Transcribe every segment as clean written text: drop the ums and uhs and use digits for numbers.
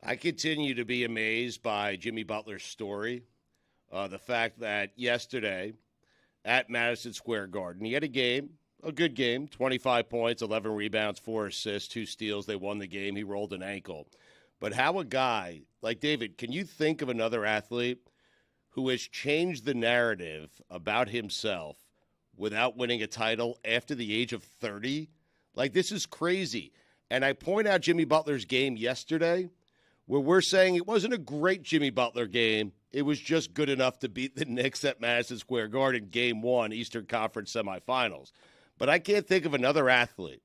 I continue to be amazed by Jimmy Butler's story. The fact that yesterday at Madison Square Garden, he had a good game, 25 points, 11 rebounds, 4 assists, 2 steals. They won the game. He rolled an ankle. But how a guy like David, can you think of another athlete who has changed the narrative about himself without winning a title after the age of 30? Like, this is crazy. And I point out Jimmy Butler's game yesterday, where we're saying it wasn't a great Jimmy Butler game. It was just good enough to beat the Knicks at Madison Square Garden, Game 1, Eastern Conference semifinals. But I can't think of another athlete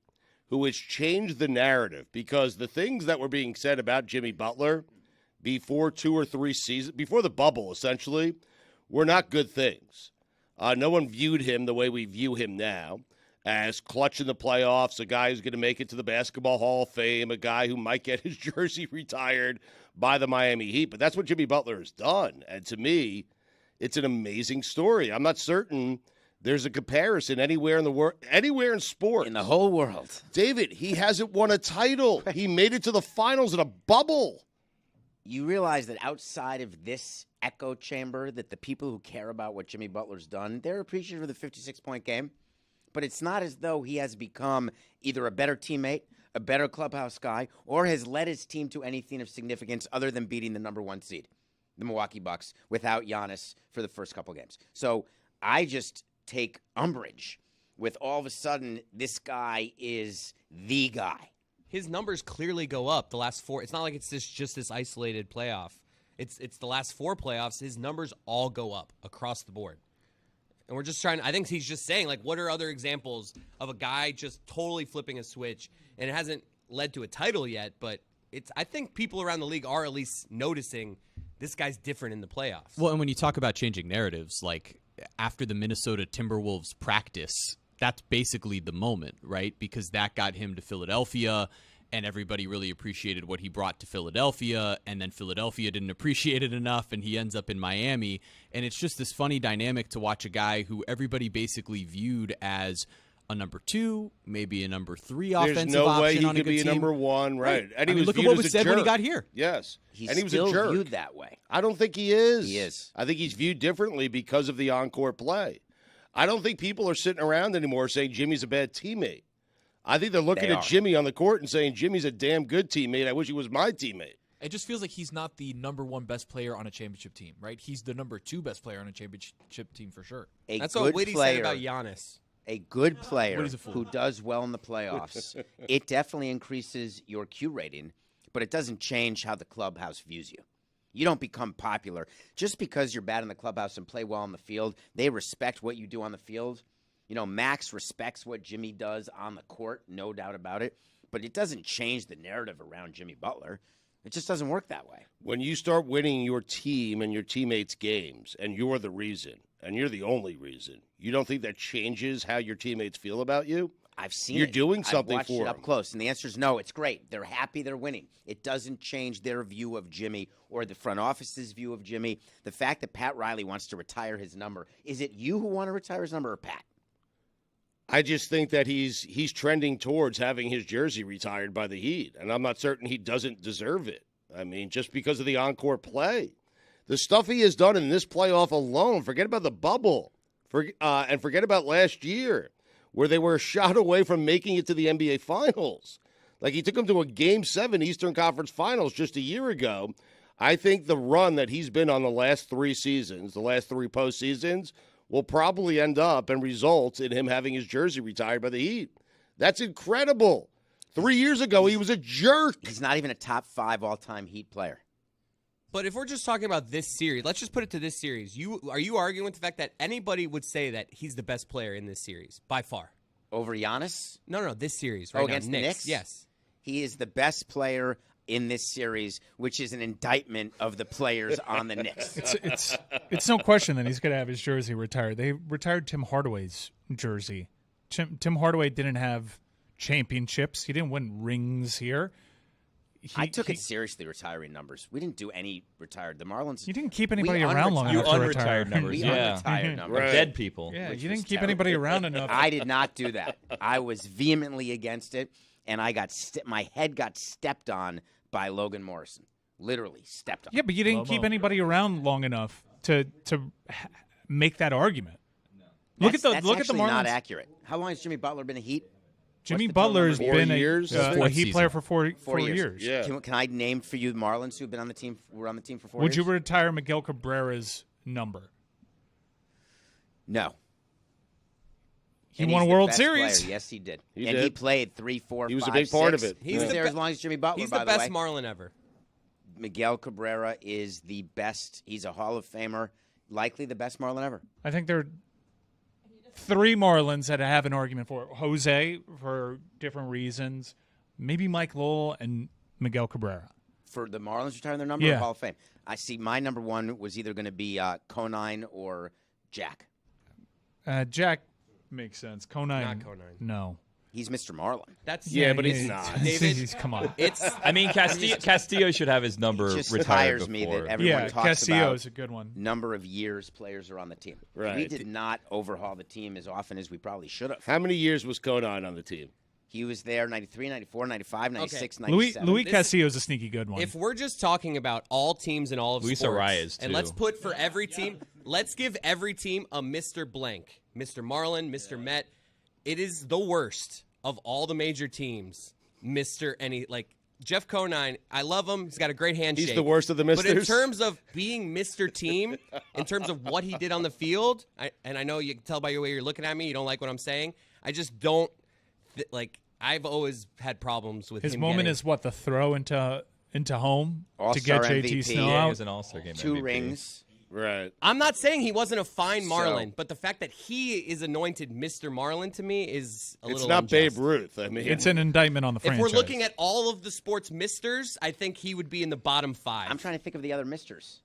who has changed the narrative, because the things that were being said about Jimmy Butler before 2 or 3 seasons, before the bubble, essentially, were not good things. No one viewed him the way we view him now, as clutch in the playoffs, a guy who's going to make it to the Basketball Hall of Fame, a guy who might get his jersey retired by the Miami Heat. But that's what Jimmy Butler has done. And to me, it's an amazing story. I'm not certain there's a comparison anywhere in the world, anywhere in sports. In the whole world. David, he hasn't won a title. He made it to the finals in a bubble. You realize that outside of this echo chamber, that the people who care about what Jimmy Butler's done, they're appreciative of the 56-point game. But it's not as though he has become either a better teammate, a better clubhouse guy, or has led his team to anything of significance other than beating the number 1 seed, the Milwaukee Bucks, without Giannis for the first couple games. So I just take umbrage with all of a sudden this guy is the guy. His numbers clearly go up the last 4. It's not like it's just this isolated playoff. It's the last 4 playoffs. His numbers all go up across the board. And we're just trying – I think he's just saying, like, what are other examples of a guy just totally flipping a switch? And it hasn't led to a title yet, but I think people around the league are at least noticing this guy's different in the playoffs. Well, and when you talk about changing narratives, like after the Minnesota Timberwolves practice, that's basically the moment, right? Because that got him to Philadelphia, and everybody really appreciated what he brought to Philadelphia, and then Philadelphia didn't appreciate it enough, and he ends up in Miami. And it's just this funny dynamic to watch a guy who everybody basically viewed as a number 2, maybe a number 3 offensive option on a good team. There's no way he could be a number 1, right? And he was look at viewed what as was a said jerk. when he got here. Yes. He's and he was still a jerk. viewed that way. I don't think he is. He is. I think he's viewed differently because of the on-court play. I don't think people are sitting around anymore saying Jimmy's a bad teammate. I think they're looking at Jimmy on the court and saying Jimmy's a damn good teammate. I wish he was my teammate. It just feels like he's not the number 1 best player on a championship team, right? He's the number 2 best player on a championship team for sure. That's what Whitty said about Giannis. A good player Woody's a fool. who does well in the playoffs, it definitely increases your Q rating, but it doesn't change how the clubhouse views you. You don't become popular. Just because you're bad in the clubhouse and play well on the field, they respect what you do on the field. You know, Max respects what Jimmy does on the court, no doubt about it. But it doesn't change the narrative around Jimmy Butler. It just doesn't work that way. When you start winning your team and your teammates' games, and you're the reason, and you're the only reason, you don't think that changes how your teammates feel about you? I've seen You're it. doing something I've watched for it up them. close, and the answer is no. It's great. They're happy they're winning. It doesn't change their view of Jimmy or the front office's view of Jimmy. The fact that Pat Riley wants to retire his number, is it you who want to retire his number or Pat? I just think that he's trending towards having his jersey retired by the Heat, and I'm not certain he doesn't deserve it. I mean, just because of the on-court play. The stuff he has done in this playoff alone, forget about the bubble, and forget about last year, where they were a shot away from making it to the NBA Finals. Like, he took them to a Game 7 Eastern Conference Finals just a year ago. I think the run that he's been on the last 3 seasons, the last 3 postseasons, will probably end up and result in him having his jersey retired by the Heat. That's incredible. 3 years ago, he was a jerk. He's not even a top 5 all-time Heat player. But if we're just talking about this series, let's just put it to this series. Are you arguing with the fact that anybody would say that he's the best player in this series, by far? Over Giannis? No, this series right now. Against the Knicks? Yes. He is the best player in this series, which is an indictment of the players on the Knicks. It's no question that he's going to have his jersey retired. They retired Tim Hardaway's jersey. Tim Hardaway didn't have championships. He didn't win rings here. I took it seriously, retiring numbers. We didn't do any retired. The Marlins. You didn't keep anybody around long enough You to retire. unretired numbers, We yeah. unretired numbers. Right. Dead people. Yeah, Which you was didn't keep terrible. anybody around enough. I did not do that. I was vehemently against it, and I got my head got stepped on by Logan Morrison. Literally stepped on. Yeah, but you didn't keep anybody around long enough to make that argument. Look at the actually Marlins. not accurate. How long has Jimmy Butler been a Heat? Jimmy What's the total Butler's number? been 4 years? a Fourth Heat season. player for four 4 years. Yeah. Can I name for you the Marlins who've been on the team? Were on the team for 4 Would years? you retire Miguel Cabrera's number? No. He And won a he's the World best Series. player. Yes, he did. He and did. he played 3, 4, He was a 5, big part of 6. it. He was Yeah. there as long as Jimmy Butler. He's by the best way. Marlin ever. Miguel Cabrera is the best. He's a Hall of Famer, likely the best Marlin ever. I think there are 3 Marlins that I have an argument for. Jose, for different reasons. Maybe Mike Lowell and Miguel Cabrera. For the Marlins retiring their number Yeah. of Hall of Fame. I see my number 1 was either going to be Conine or Jack. Jack makes sense. Conine. Not Conine. No. He's Mr. Marlin. That's Yeah, but he's not. David, Come on. it's I mean, Castillo should have his number It just retired tires me before. that everyone Yeah, talks Castillo about is a good one. number of years players are on the team. Right. We did not overhaul the team as often as we probably should have. How many years was Conan on the team? He was there 93, 94, 95, 96, Okay. 97. Louis This- Castillo is a sneaky good one. if we're just talking about all teams and all of Luis sports, Arias, and too. let's put for every team, let's give every team a Mr. Blank, Mr. Marlin, Mr. Met. It is the worst of all the major teams, Mr. Any, like, Jeff Conine, I love him. He's got a great handshake. He's the worst of the misters. But in terms of being Mr. Team, in terms of what he did on the field, and I know you can tell by your way you're looking at me, you don't like what I'm saying. I just don't I've always had problems with his him. moment is what, the throw into home All-Star to get JT MVP. Snow Yeah, out. he was an All-Star game 2 MVP. rings. Right. I'm not saying he wasn't a fine Marlin, So- but the fact that he is anointed Mr. Marlin to me is a It's little not unjust. Babe Ruth. I mean, It's an indictment on the If franchise. we're looking at all of the sports misters, I think he would be in the bottom 5. I'm trying to think of the other misters.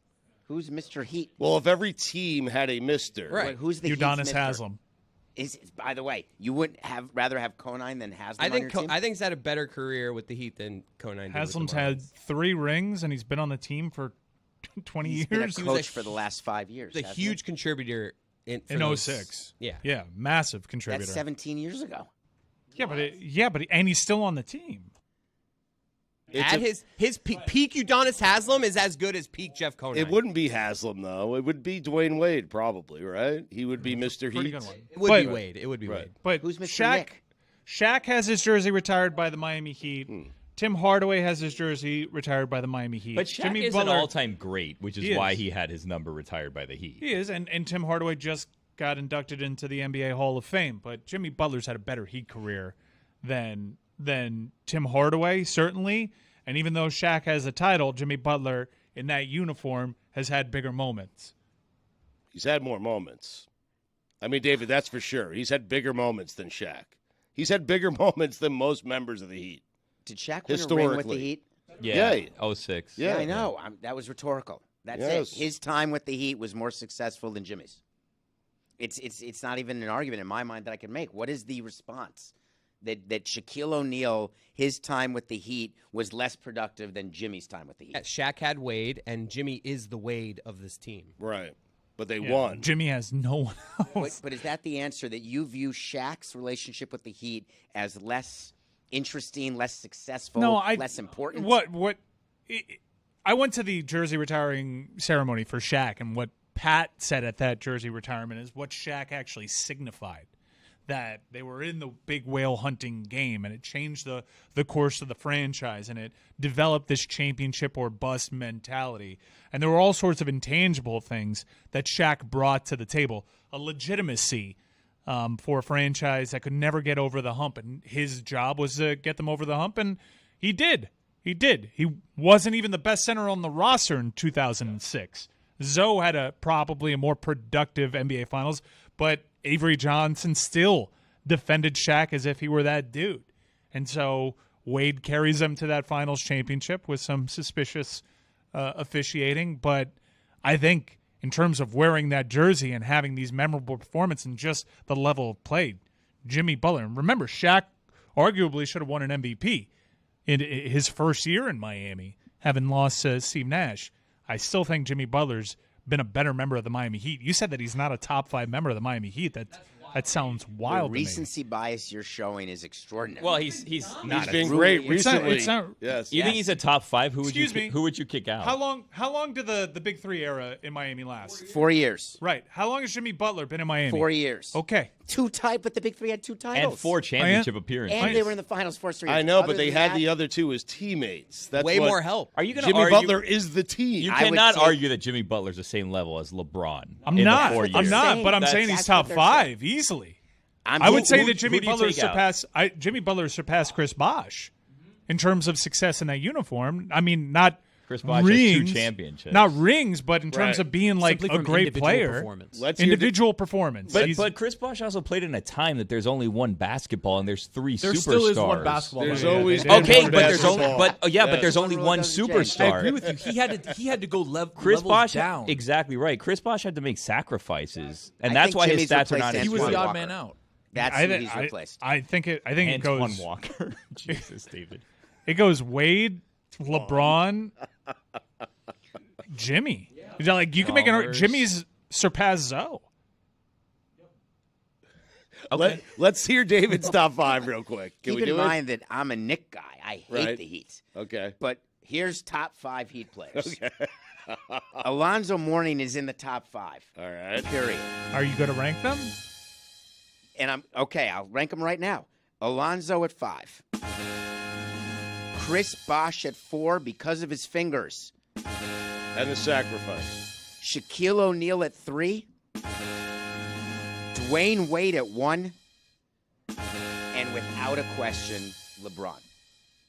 Who's Mr. Heat? well, if every team had a mister, Right. Wait, who's the Heat's Udonis mister? Haslam. By the way, you wouldn't rather have Conine than Haslam on your team? I think he's had a better career with the Heat than Conine did. Haslam's with the had Marlins. 3 rings, and he's been on the team for 20 He's been a years. coach for the last 5 years. The hasn't he? huge contributor in In those- 06. Yeah. Yeah, massive contributor. That's 17 years ago. And he's still on the team. At his peak Udonis Haslam is as good as peak Jeff Conine. It wouldn't be Haslam though. It would be Dwayne Wade probably, right? He would be Mr. Pretty Heat. good one. It would be Wade. It would be Right. Wade. But Who's Mr. Shaq, Nick? Shaq has his jersey retired by the Miami Heat. Tim Hardaway has his jersey retired by the Miami Heat. But Shaq Jimmy is Butler, an all-time great, which He is why is. he had his number retired by the Heat. He is, and Tim Hardaway just got inducted into the NBA Hall of Fame. But Jimmy Butler's had a better Heat career than Tim Hardaway, certainly. And even though Shaq has a title, Jimmy Butler in that uniform has had bigger moments. He's had more moments. I mean, David, that's for sure. He's had bigger moments than Shaq. He's had bigger moments than most members of the Heat. Did Shaq win a ring with the Historically. Heat? Yeah. 06. Yeah. I know. That was rhetorical. That's Yes. it. His time with the Heat was more successful than Jimmy's. It's not even an argument in my mind that I can make. What is the response? That Shaquille O'Neal, his time with the Heat was less productive than Jimmy's time with the Heat. Yeah, Shaq had Wade, and Jimmy is the Wade of this team. Right. But they Yeah, won. Jimmy has no one else. But is that the answer, that you view Shaq's relationship with the Heat as less interesting, less successful, less important? I went to the jersey retiring ceremony for Shaq, and what Pat said at that jersey retirement is what Shaq actually signified. That they were in the big whale hunting game, and it changed the course of the franchise, and it developed this championship or bust mentality. And there were all sorts of intangible things that Shaq brought to the table, a legitimacy for a franchise that could never get over the hump, and his job was to get them over the hump, and he did. He did. He wasn't even the best center on the roster in 2006. Zoe had probably a more productive NBA Finals, but Avery Johnson still defended Shaq as if he were that dude. And so Wade carries them to that finals championship with some suspicious officiating. But I think in terms of wearing that jersey and having these memorable performances and just the level of play, Jimmy Butler. And remember, Shaq arguably should have won an MVP in his first year in Miami, having lost to Steve Nash. I still think Jimmy Butler's been a better member of the Miami Heat. You said that he's not a top 5 member of the Miami Heat. That sounds wild The to me. recency bias you're showing is extraordinary. Well, he's not. He's been truly- great it's not- recently. it's not- yes. You think he's a top 5? Who would Excuse you? me. Who would you kick out? How long did the Big Three era in Miami last? 4 years. Right. How long has Jimmy Butler been in Miami? 4 years. Okay. But the Big Three had 2 titles. And 4 championship appearances. And they were in the finals for 3 years. I know, Other but they than had that, the other two as teammates. That's Way what- more help. Are you going to Jimmy argue? Butler is the team. You I would cannot take- argue that Jimmy Butler's the same level as LeBron. I'm in not. The 4 I'm years. not. But I'm That's- saying he's that's top what they're 5 easily. I would say that Jimmy who do you Butler take out? Jimmy Butler surpassed Chris Bosh in terms of success in that uniform. I mean, not Chris Bosh has rings, 2 championships. not rings, but in terms Right. of being like Simply a from great individual player, performance. Let's hear individual performance. He's- But Chris Bosh also played in a time that there's only one basketball and there's 3 There superstars. still is one basketball. There's player. always they been did. Okay, one but there's basketball. only but Yes. there's only One one rule doesn't change. I superstar. agree with you. He had to go Chris levels Bosh down. exactly right. Chris Bosh had to make sacrifices, and I that's think why his Jimmy's stats are replaced not as He was Antoine the good. odd Walker. man out. That's I who think he's replaced. I think it Antoine goes Walker. Jesus, David. it goes Wade, LeBron, Jimmy. Like you can make an Chalmers. Jimmy's surpassed Zoe. Let's hear David's top 5 real quick. Can Keep we in do mind that I'm a Knick guy. I hate Right. the Heat. it? Okay. But here's top 5 Heat players. Alonzo Mourning is in the top 5. All right. Period. Are you going to rank them? And I'm okay. I'll rank them right now. Alonzo at 5. Chris Bosh at 4 because of his fingers. And the sacrifice. Shaquille O'Neal at 3. Dwayne Wade at 1. And without a question, LeBron.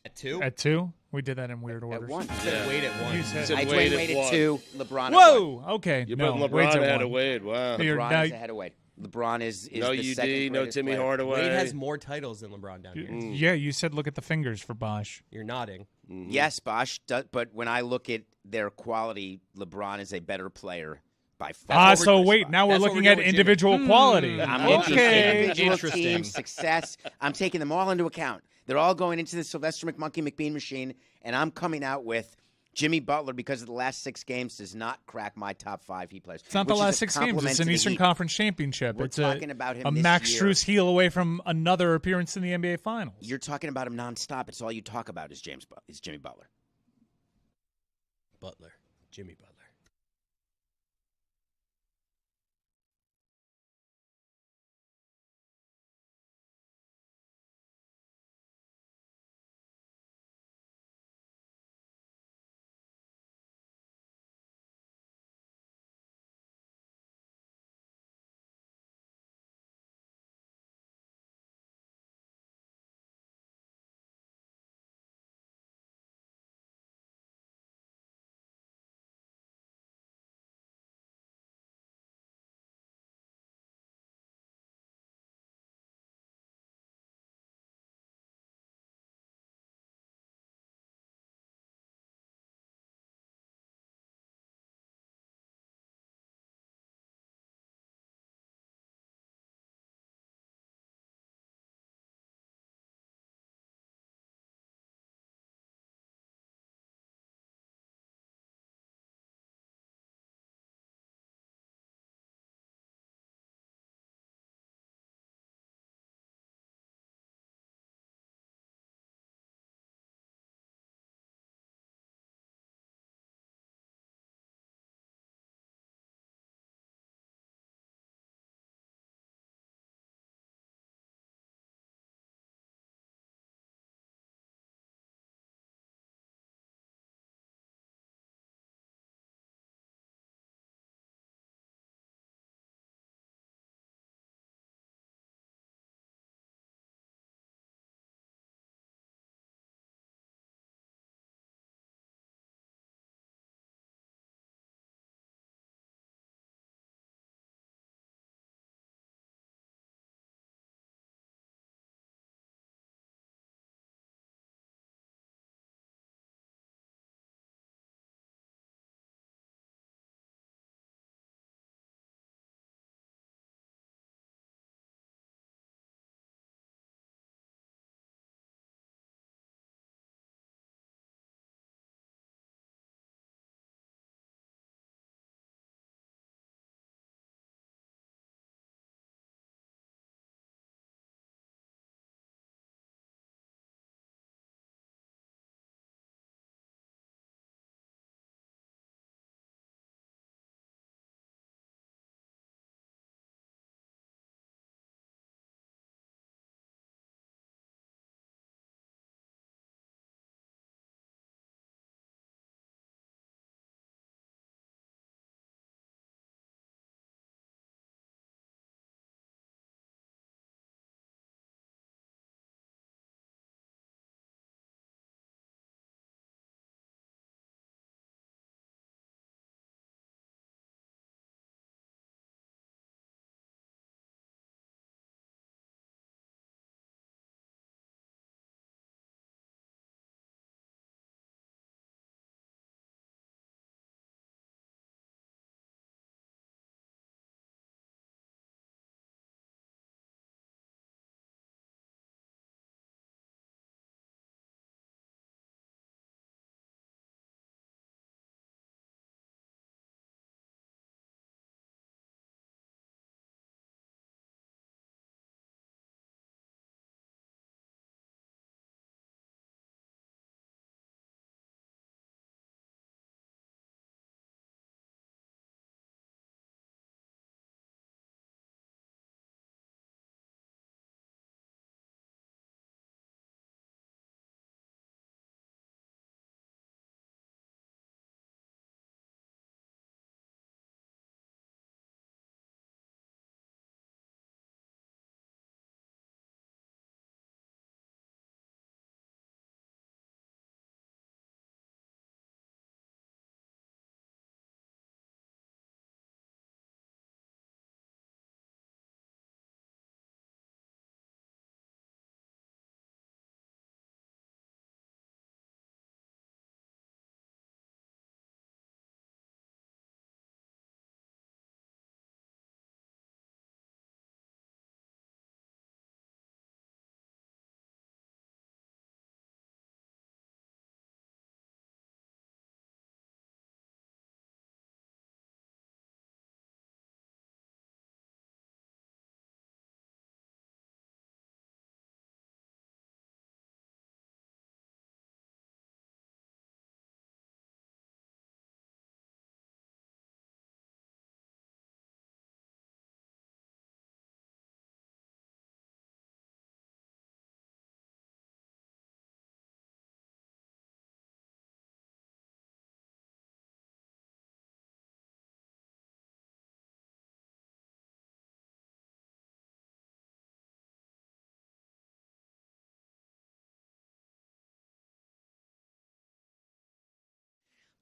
At 2? At 2? We did that in weird At orders. 1. Yeah. Wade at 1. You said, Said I Wade Dwayne Wade at at 1. 2, LeBron at 1. whoa! Okay. You're no, putting Wade's LeBron at ahead of 1. Wade. Wow. You're LeBron now- is ahead of Wade. LeBron is No the second UD, no greatest Timmy player. Hardaway. Wade has more titles than LeBron down here. Yeah, you said look at the fingers for Bosh. You're nodding. Yes, Bosh, but when I look at their quality, LeBron is a better player by far. So Chris wait, Bosh. now we're That's what looking we're at doing with individual quality. I'm looking at Okay. individual Interesting. team success. I'm taking them all into account. They're all going into the Sylvester McMonkey McBean machine, and I'm coming out with Jimmy Butler because of the last 6 games does not crack my top 5 he plays. It's not the which is last a 6 games. compliment It's to an the Eastern Heat. Conference championship. We're It's talking about him a this Max year. Strus heel away from another appearance in the NBA Finals. You're talking about him nonstop. It's all you talk about is Jimmy Butler. Jimmy Butler.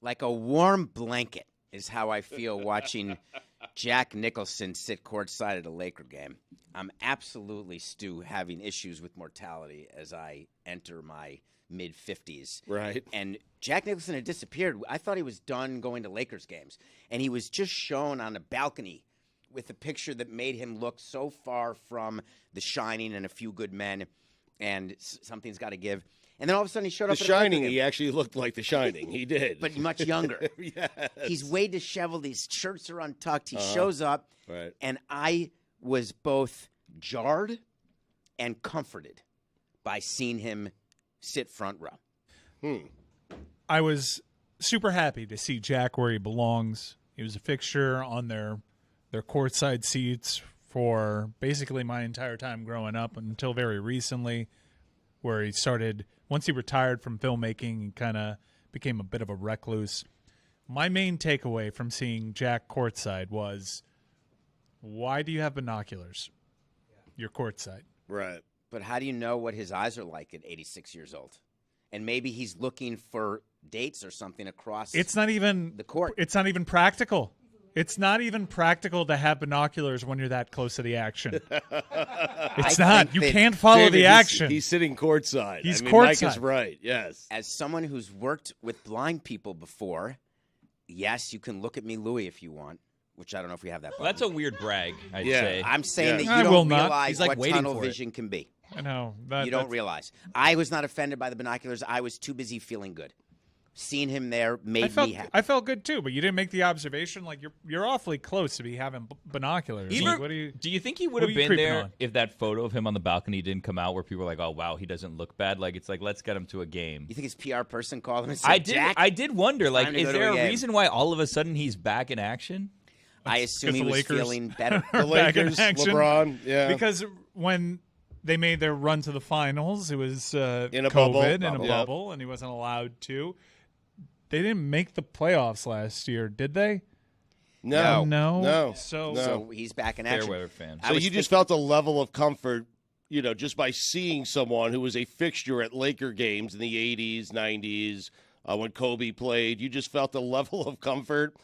Like a warm blanket is how I feel watching Jack Nicholson sit courtside at a Laker game. I'm absolutely, Stu, having issues with mortality as I enter my mid-50s. Right. And Jack Nicholson had disappeared. I thought he was done going to Lakers games. And he was just shown on a balcony with a picture that made him look so far from The Shining and A Few Good Men, and something's got to give. And then all of a sudden he showed up The at a Laker Shining, game. he actually looked like The Shining. He did. But much younger. Yes. He's way disheveled. His shirts are untucked. He shows up. Right. And I was both jarred and comforted by seeing him sit front row. I was super happy to see Jack where he belongs. He was a fixture on their courtside seats for basically my entire time growing up until very recently, where he started, once he retired from filmmaking, he kind of became a bit of a recluse. My main takeaway from seeing Jack courtside was, why do you have binoculars? You're courtside. Right. But how do you know what his eyes are like at 86 years old? And maybe he's looking for dates or something across It's not even the court. It's not even practical. It's not even practical to have binoculars when you're that close to the action. It's not. think You that can't follow David, the he's- action. He's sitting courtside. He's I mean, Mike courtside. is right. Yes. As someone who's worked with blind people before, yes, you can look at me, Louie, if you want, which I don't know if we have that. Well, that's a weird brag, I'd Yeah. say. I'm saying Yeah. that I you will don't not. realize He's like what waiting tunnel for it. vision can be. I know. You don't realize. I was not offended by the binoculars. I was too busy feeling good. Seeing him there made me happy. I felt good too, but you didn't make the observation. Like you're awfully close to be having binoculars. Like, what do you? Do you think he would What have are you been creeping there on? if that photo of him on the balcony didn't come out where people were like, oh, wow, he doesn't look bad? Like, it's like, let's get him to a game. You think his PR person called him and said, I Jack, did wonder, like, time to is go to there a a game. reason why all of a sudden he's back in action? I assume 'cause he the was Lakers feeling better. The Back in Lakers, action. LeBron. Yeah. Because when they made their run to the finals, it was In a COVID bubble. in a Yep. bubble, and he wasn't allowed to. They didn't make the playoffs last year, did they? no. No. No. So, No. So he's back in action. Fairweather fan. I So was you just felt a level of comfort, just by seeing someone who was a fixture at Laker games in the 80s, 90s, when Kobe played. You just felt a level of comfort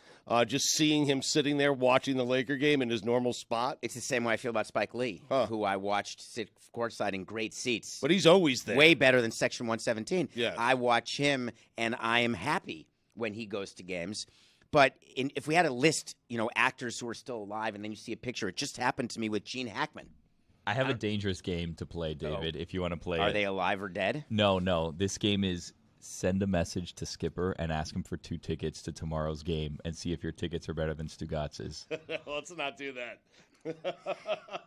just seeing him sitting there watching the Laker game in his normal spot. It's the same way I feel about Spike Lee, who I watched sit courtside in great seats. But he's always there. Way better than Section 117. Yes. I watch him, and I am happy when he goes to games. But if we had a list, actors who are still alive, and then you see a picture, it just happened to me with Gene Hackman. I have a dangerous game to play, David, if you want to play Are it. they alive or dead? No. This game is send a message to Skipper and ask him for 2 tickets to tomorrow's game and see if your tickets are better than Stugotz's. Let's not do that.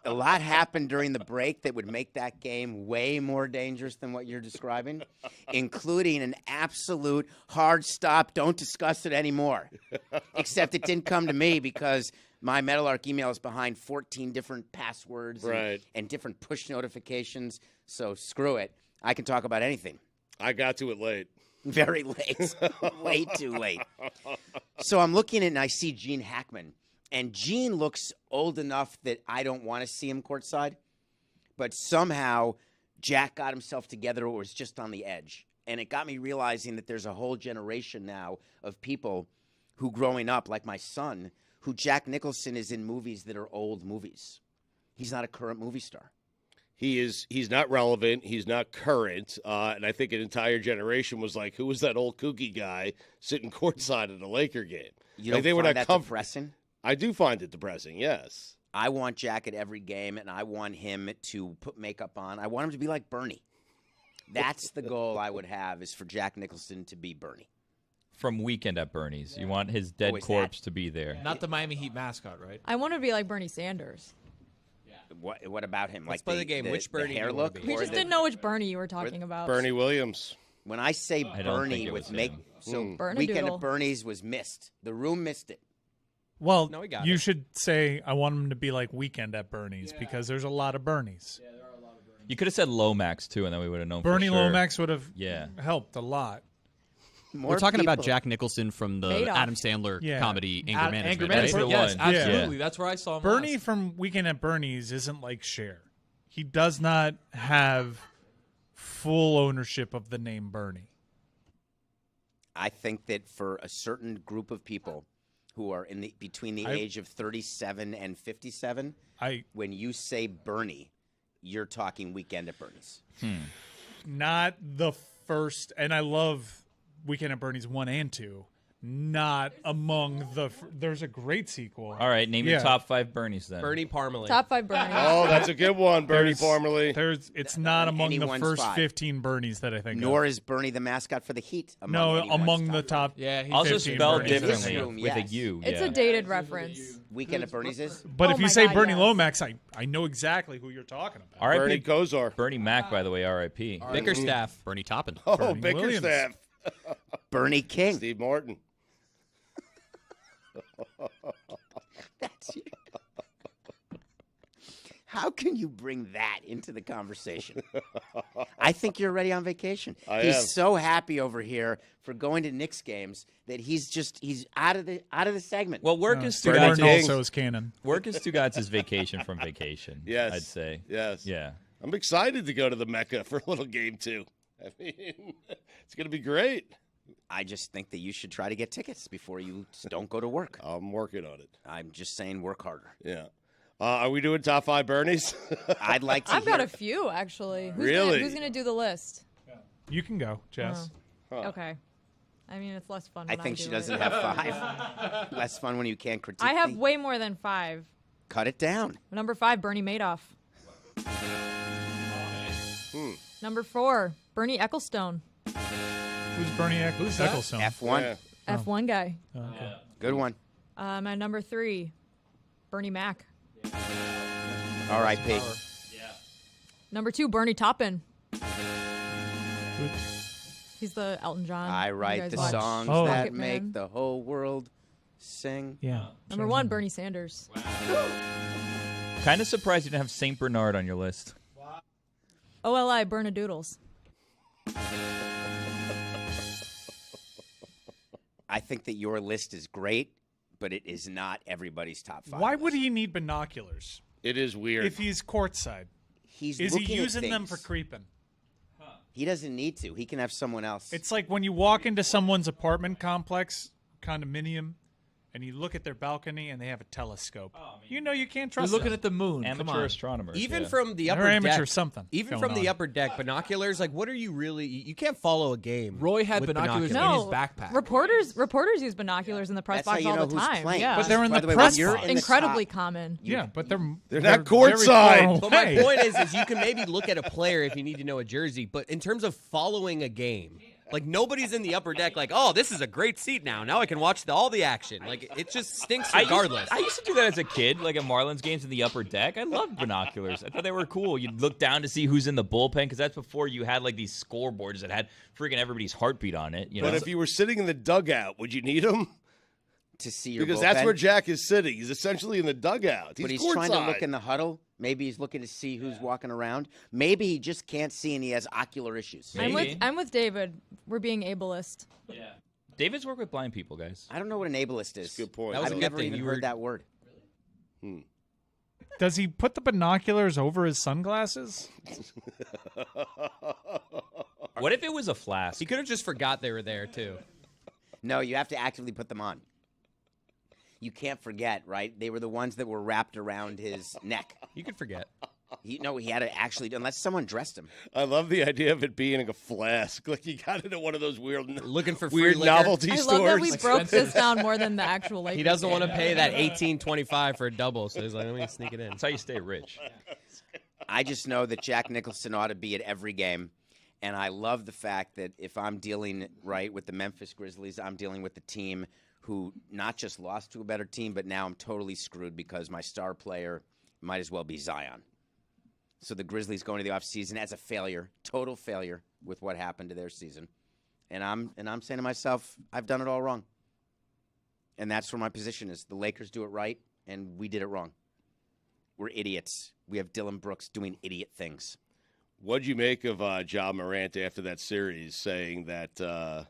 A lot happened during the break that would make that game way more dangerous than what you're describing, including an absolute hard stop, don't discuss it anymore. Except it didn't come to me because my Meadowlark email is behind 14 different passwords Right. and different push notifications, so screw it. I can talk about anything. I got to it late. Very late. Way too late. So I'm looking at it and I see Gene Hackman. And Gene looks old enough that I don't want to see him courtside. But somehow Jack got himself together or was just on the edge. And it got me realizing that there's a whole generation now of people who growing up, like my son, who Jack Nicholson is in movies that are old movies. He's not a current movie star. He's not relevant. He's not current. And I think an entire generation was like, who was that old kooky guy sitting courtside at a Laker game? You Like, don't they were find not that depressing? I do find it depressing, yes. I want Jack at every game, and I want him to put makeup on. I want him to be like Bernie. That's the goal I would have, is for Jack Nicholson to be Bernie. From Weekend at Bernie's. You want his dead Oh, is corpse to be there. Not the Miami Heat mascot, right? I want to be like Bernie Sanders. What about him? Let's Like play the game. Which Bernie the do hair you wanna look? be? We or just the- didn't know which Bernie you were talking about. Bernie Williams. When I say don't think Bernie it with was make, him. so Bernie Weekend Doodle. at Bernie's was missed. The room missed it. well, No, we got you it. should say I want him to be like Weekend at Bernie's because there's a lot of Bernies. You could have said Lomax, too, and then we would have known Bernie for sure. Lomax would have Yeah. helped a lot. We're talking about people- Jack Nicholson from the Madoff. Adam Sandler Yeah. comedy Anger Management. Anger right? Management, the yes, one. absolutely. Yeah. That's where I saw him Bernie last. from Weekend at Bernie's isn't like Cher. He does not have full ownership of the name Bernie. I think that for a certain group of people who are between the age of 37 and 57, when you say Bernie, you're talking Weekend at Bernie's. Not the first, and I love Weekend at Bernie's 1 and 2. Not among the. There's a great sequel. All right, name your top 5 Bernies then. Bernie Parmalee. Top 5 Bernie. Oh, that's a good one, Bernie Parmalee. It's not among the anyone's first 5. 15 Bernies that I think. Nor is Bernie the mascot for the Heat. Among the top. Yeah, he's Also 15 spelled Bernies. differently Room, with a yes. U. It's yeah. a dated reference. Weekend at Bernie's is. But Oh if you my say God, Bernie yes. Lomax, I know exactly who you're talking about. Bernie R.I.P. Kosar. Bernie Mac, by the way, R.I.P. Bickerstaff. Bernie Toppin. Oh, Bernie Bickerstaff. Bernie King. Steve Martin. That's you. How can you bring that into the conversation? I think you're already on vacation. He's am. so happy over here for going to Knicks games that he's out of the segment. Well, work is Bernie Martin King. also is canon. Work is Stugotz's vacation from vacation. Yes. I'd say. Yes. Yeah. I'm excited to go to the Mecca for a little game, too. I mean, it's going to be great. I just think that you should try to get tickets before you don't go to work. I'm working on it. I'm just saying work harder. Yeah. Are we doing top 5 Bernies? I'd like to I've hear. got a few, actually. Really? Who's gonna do the list? You can go, Jess. Okay. I mean, it's less fun I when think do she it. doesn't have 5. Less fun when you can't critique. I have way more than 5. Cut it down. Number 5, Bernie Madoff. Number 4, Bernie Ecclestone. Who's Bernie Ecclestone? F1. Yeah. F1 guy. Okay. Good one. My number 3, Bernie Mac. R.I.P. Number 2, Bernie Taupin. He's the Elton John. I you write guys the watch. songs Oh. that Rocketman. make the whole world sing. Yeah. Number 1, Bernie Sanders. Kind of surprised you didn't have St. Bernard on your list. OLI, Bernadoodles. I think that your list is great, but it is not everybody's top 5. Why would he need binoculars It is weird. if he's courtside? Is Is he using them for things. creeping? He doesn't need to. He can have someone else. It's like when you walk into someone's apartment complex, condominium, and you look at their balcony and they have a telescope. You know you can't You're trust looking them. at the moon. Come Amateur on. astronomers. Even yeah. from the They're upper amateur deck, something even going from the on. upper deck, binoculars. Like, what are you really? You can't follow a game. Roy had with binoculars in No, his backpack. Reporters use binoculars in the press That's how box you all know the who's time. playing. Yeah, But they're in By the way, press when you're box. in the incredibly top- common. Yeah, but they're not very courtside. far But my away. point is you can maybe look at a player if you need to know a jersey. But in terms of following a game, like nobody's in the upper deck. Like, oh, this is a great seat now. Now I can watch all the action. Like, it just stinks regardless. I used to do that as a kid, like at Marlins games in the upper deck. I loved binoculars. I thought they were cool. You'd look down to see who's in the bullpen because that's before you had like these scoreboards that had freaking everybody's heartbeat on it. You know? But if you were sitting in the dugout, would you need him? to see your Because bullpen. that's where Jack is sitting. He's essentially in the dugout. But he's courtside. trying to look in the huddle. Maybe he's looking to see who's walking around. Maybe he just can't see and he has ocular issues. Maybe. I'm with David. We're being ableist. Yeah. David's worked with blind people, guys. I don't know what an ableist is. Good point. That was I've a good never thing. even You heard were- that word. Does he put the binoculars over his sunglasses? What if it was a flask? He could have just forgot they were there too. No, you have to actively put them on. You can't forget, right? They were the ones that were wrapped around his neck. You could forget. He had to actually, unless someone dressed him. I love the idea of it being a flask. Like you got into one of those weird, Looking for free weird liquor. novelty I stores. love that we broke this down more than the actual Lakers. He doesn't want to game. pay that $18.25 for a double, so he's like, let me sneak it in. That's how you stay rich. I just know that Jack Nicholson ought to be at every game. And I love the fact that if I'm dealing, right, with the Memphis Grizzlies, I'm dealing with the team who not just lost to a better team, but now I'm totally screwed because my star player might as well be Zion. So the Grizzlies going to the offseason as a failure, total failure with what happened to their season. And I'm saying to myself, I've done it all wrong. And that's where my position is. The Lakers do it right, and we did it wrong. We're idiots. We have Dylan Brooks doing idiot things. What'd you make of Ja Morant after that series saying that the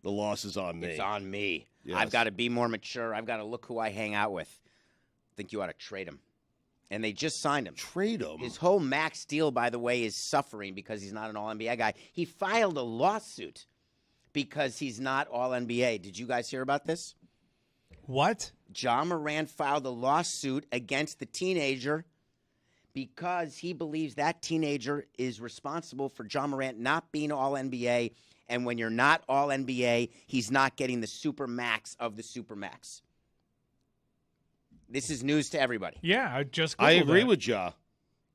loss is on me? It's on me. Yes. I've got to be more mature. I've got to look who I hang out with. I think you ought to trade him. And they just signed him. Trade him. His whole max deal, by the way, is suffering because he's not an All-NBA guy. He filed a lawsuit because he's not all NBA. Did you guys hear about this? What? Ja Morant filed a lawsuit against the teenager because he believes that teenager is responsible for Ja Morant not being all NBA. And when you're not all NBA, he's not getting the super max of the super max. This is news to everybody. Yeah, I just I Googled agree that. with Ja.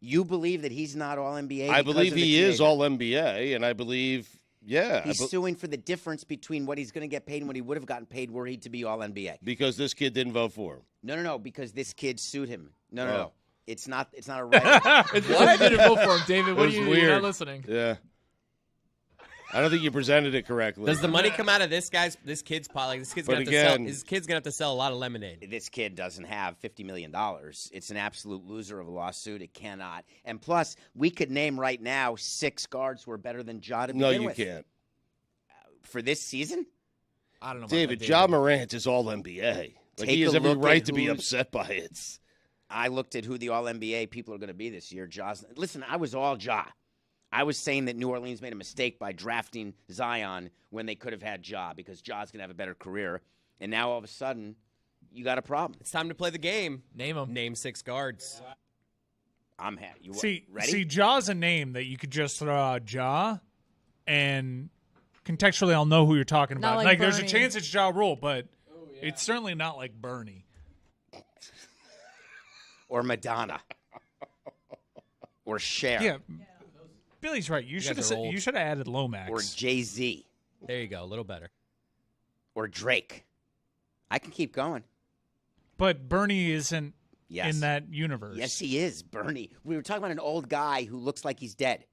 You believe that he's not all NBA? I because believe of the he is teenager. all NBA, and I believe, yeah. He's suing for the difference between what he's going to get paid and what he would have gotten paid were he to be all NBA. because this kid didn't vote for him. No, because this kid sued him. No. Oh. It's not a right. What? I didn't vote for him, David. What was are you? weird. You're not listening. Yeah. I don't think you presented it correctly. Does the money come out of this kid's pot? Like this kid's But gonna have to sell. again- This kid's gonna have to sell a lot of lemonade. This kid doesn't have $50 million. It's an absolute loser of a lawsuit. It cannot. And plus, we could name right now 6 guards who are better than Ja to No, begin you with. can't. For this season? I don't know. About David, that, Ja Morant is all NBA. Like, Take he has a every look right at to be who's- upset by it. I looked at who the all-NBA people are going to be this year. Listen, I was all Ja. I was saying that New Orleans made a mistake by drafting Zion when they could have had Ja because Ja's going to have a better career. And now all of a sudden, you got a problem. It's time to play the game. Name him. Name 6 guards. I'm happy. You See, ready? Ja's a name that you could just throw out Ja, and contextually, I'll know who you're talking Not about. like There's a Bernie. chance it's Ja Rule, but it's certainly not like Bernie. Or Madonna. Or Cher. Yeah, Billy's right. You should guys are old. have added Lomax. Or Jay-Z. There you go. A little better. Or Drake. I can keep going. But Bernie isn't Yes. in that universe. Yes, he is, Bernie. We were talking about an old guy who looks like he's dead.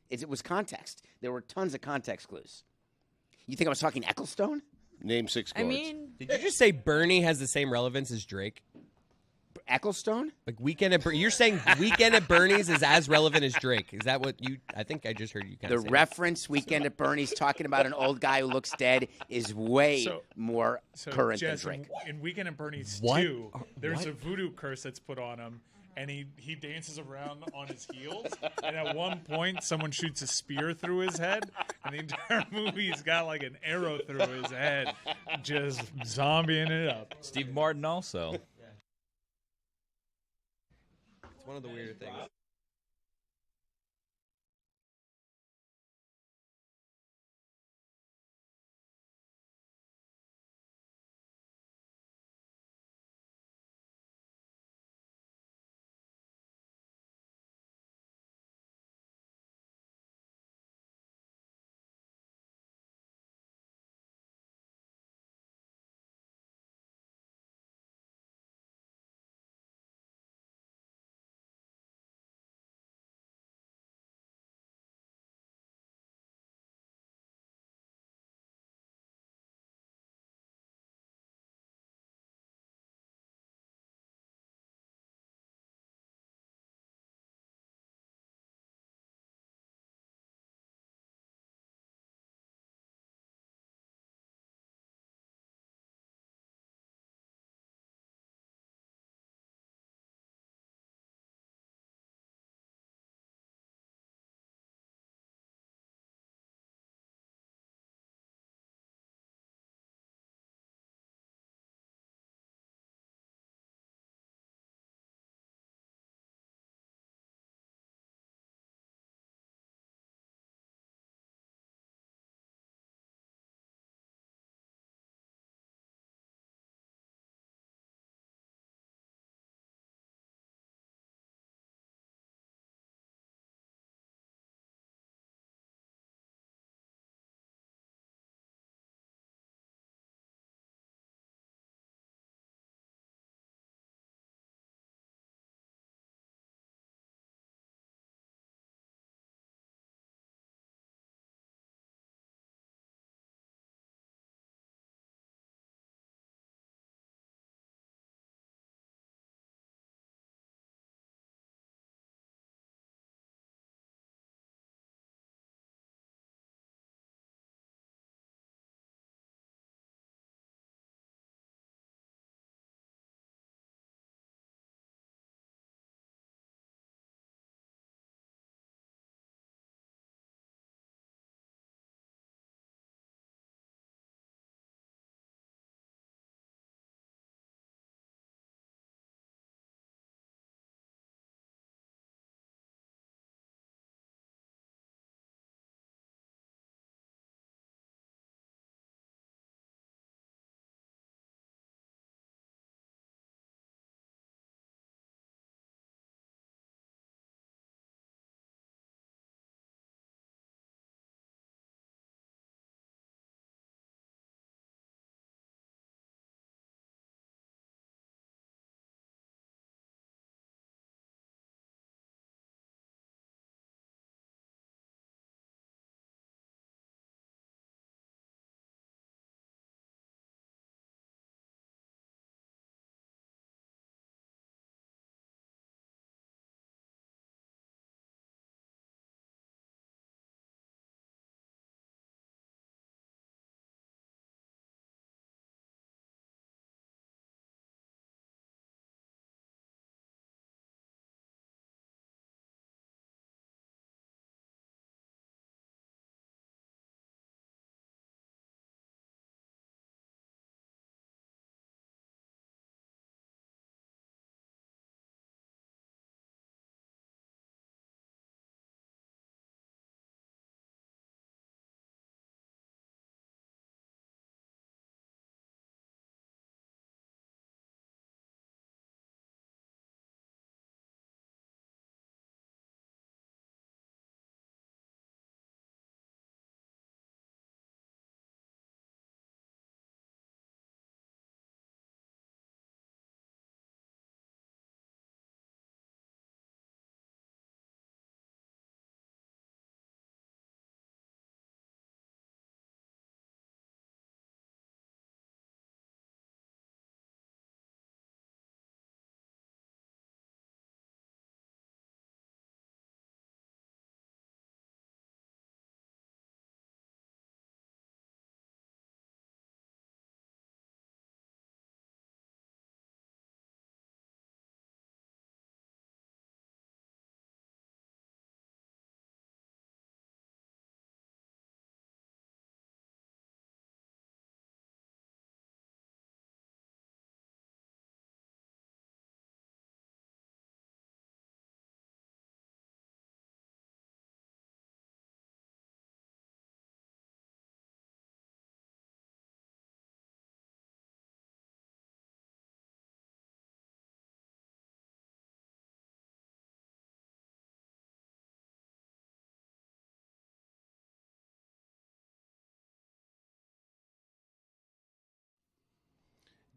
It was context. There were tons of context clues. You think I was talking Ecclestone? Name 6 I guards. mean, Did you just say Bernie has the same relevance as Drake? Ecclestone? Like Weekend at You're saying Weekend at Bernie's is as relevant as Drake? Is that what you? I think I just heard you kind The of say. reference Weekend at Bernie's talking about an old guy who looks dead is way more So, current Jess, than Drake. in Weekend at Bernie's What? 2, there's What? a voodoo curse that's put on him, and he dances around on his heels, and at one point, someone shoots a spear through his head, and the entire movie, he's got like an arrow through his head, just zombieing it up. Steve Martin also. It's one of the weirder things.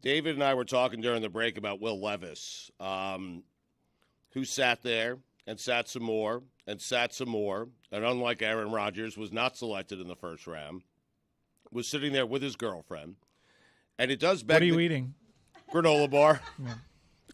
David and I were talking during the break about Will Levis, who sat there and sat some more and sat some more, and unlike Aaron Rodgers, was not selected in the first round, was sitting there with his girlfriend. And it does beg What are you eating? Granola bar. Yeah.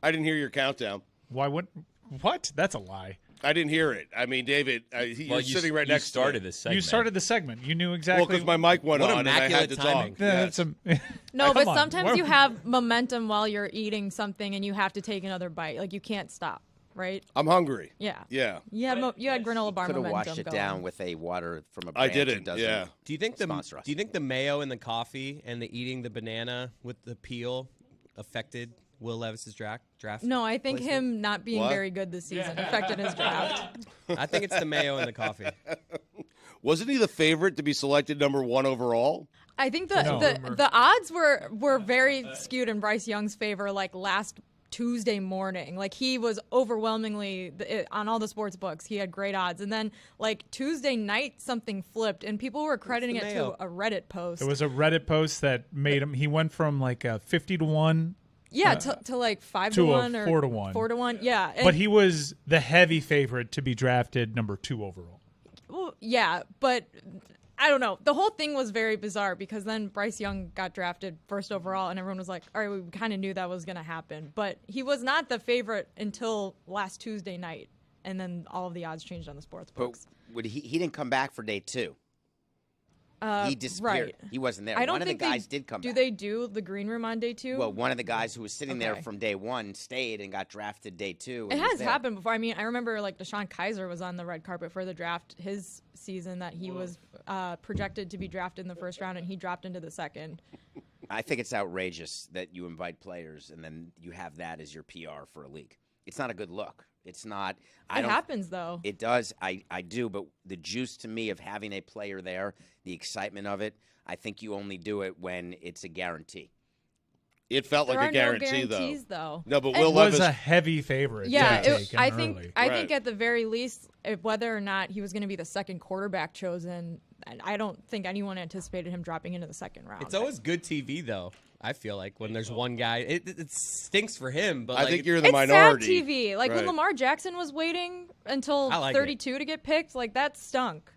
I didn't hear your countdown. Why? What? That's a lie. I didn't hear it. I mean, David, you're sitting right next to me. This segment. You started the segment. You knew exactly. Well, because my mic went What on and I had to immaculate timing. talk. Yeah, No, but Come on. sometimes you have momentum while you're eating something and you have to take another bite. Like you can't stop, right? I'm hungry. Yeah. Yeah. You had granola bar Could have momentum washed it going. down with a water from a I brand didn't, who doesn't yeah. Do you think sponsor us. Do you think the mayo and the coffee and the eating the banana with the peel affected Will Levis's draft? No, I think placement? him not being What? very good this season affected his draft. I think it's the mayo and the coffee. Wasn't he the favorite to be selected number 1 overall? I think No. the odds were very skewed in Bryce Young's favor. Like last Tuesday morning, like he was overwhelmingly on all the sports books. He had great odds, and then like Tuesday night, something flipped, and people were crediting it mayo? to a Reddit post. It was a Reddit post that made him. He went from like a 50-1. Yeah, to like 5 to to a 1 or 4 to 1. 4 to 1. Yeah, and, But he was the heavy favorite to be drafted number 2 overall. well, yeah, but I don't know. The whole thing was very bizarre because then Bryce Young got drafted first overall, and everyone was like, "All right, we kind of knew that was going to happen." But he was not the favorite until last Tuesday night, and then all of the odds changed on the sports But books. he didn't come back for day 2. He disappeared. Right. He wasn't there. I don't One of the think guys did come Do back. they do the green room on day 2? Well, one of the guys who was sitting there Okay. from day 1 stayed and got drafted day 2. It and was has there. happened before. I mean, I remember like Deshaun Kaiser was on the red carpet for the draft his season that he was projected to be drafted in the first round, and he dropped into the second. I think it's outrageous that you invite players and then you have that as your PR for a league. It's not a good look. It's not. It happens though. It does. I do. But the juice to me of having a player there, the excitement of it, I think you only do it when it's a guarantee. It felt There like are a guarantee, no guarantees, though. No, but And- Will It was Levis. a heavy favorite. Yeah, to take him I early. think Right. at the very least, whether or not he was going to be the second quarterback chosen, and I don't think anyone anticipated him dropping into the second round. It's always good TV though. I feel like when there's one guy, it stinks for him. But I like, think you're the It's minority. sad TV. Like when Right. Lamar Jackson was waiting until I like 32 to get picked, like that stunk.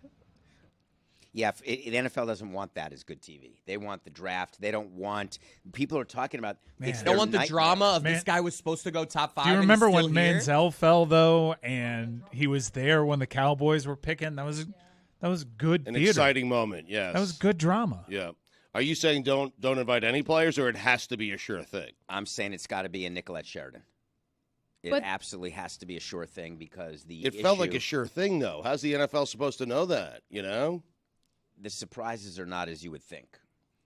Yeah, the NFL doesn't want that as good TV. They want the draft. They don't want people are talking about. Man. It's I their don't want the nightmare. drama of Man- this guy was supposed to go top 5. Do you and he's remember still when here. Manziel fell though, and he was there when the Cowboys were picking? That was good An theater. exciting moment, yes. That was good drama. Yeah. Are you saying don't invite any players, or it has to be a sure thing? I'm saying it's got to be a Nicolette Sheridan. It But- absolutely has to be a sure thing because It felt like a sure thing, though. How's the NFL supposed to know that? You know? the surprises are not as you would think.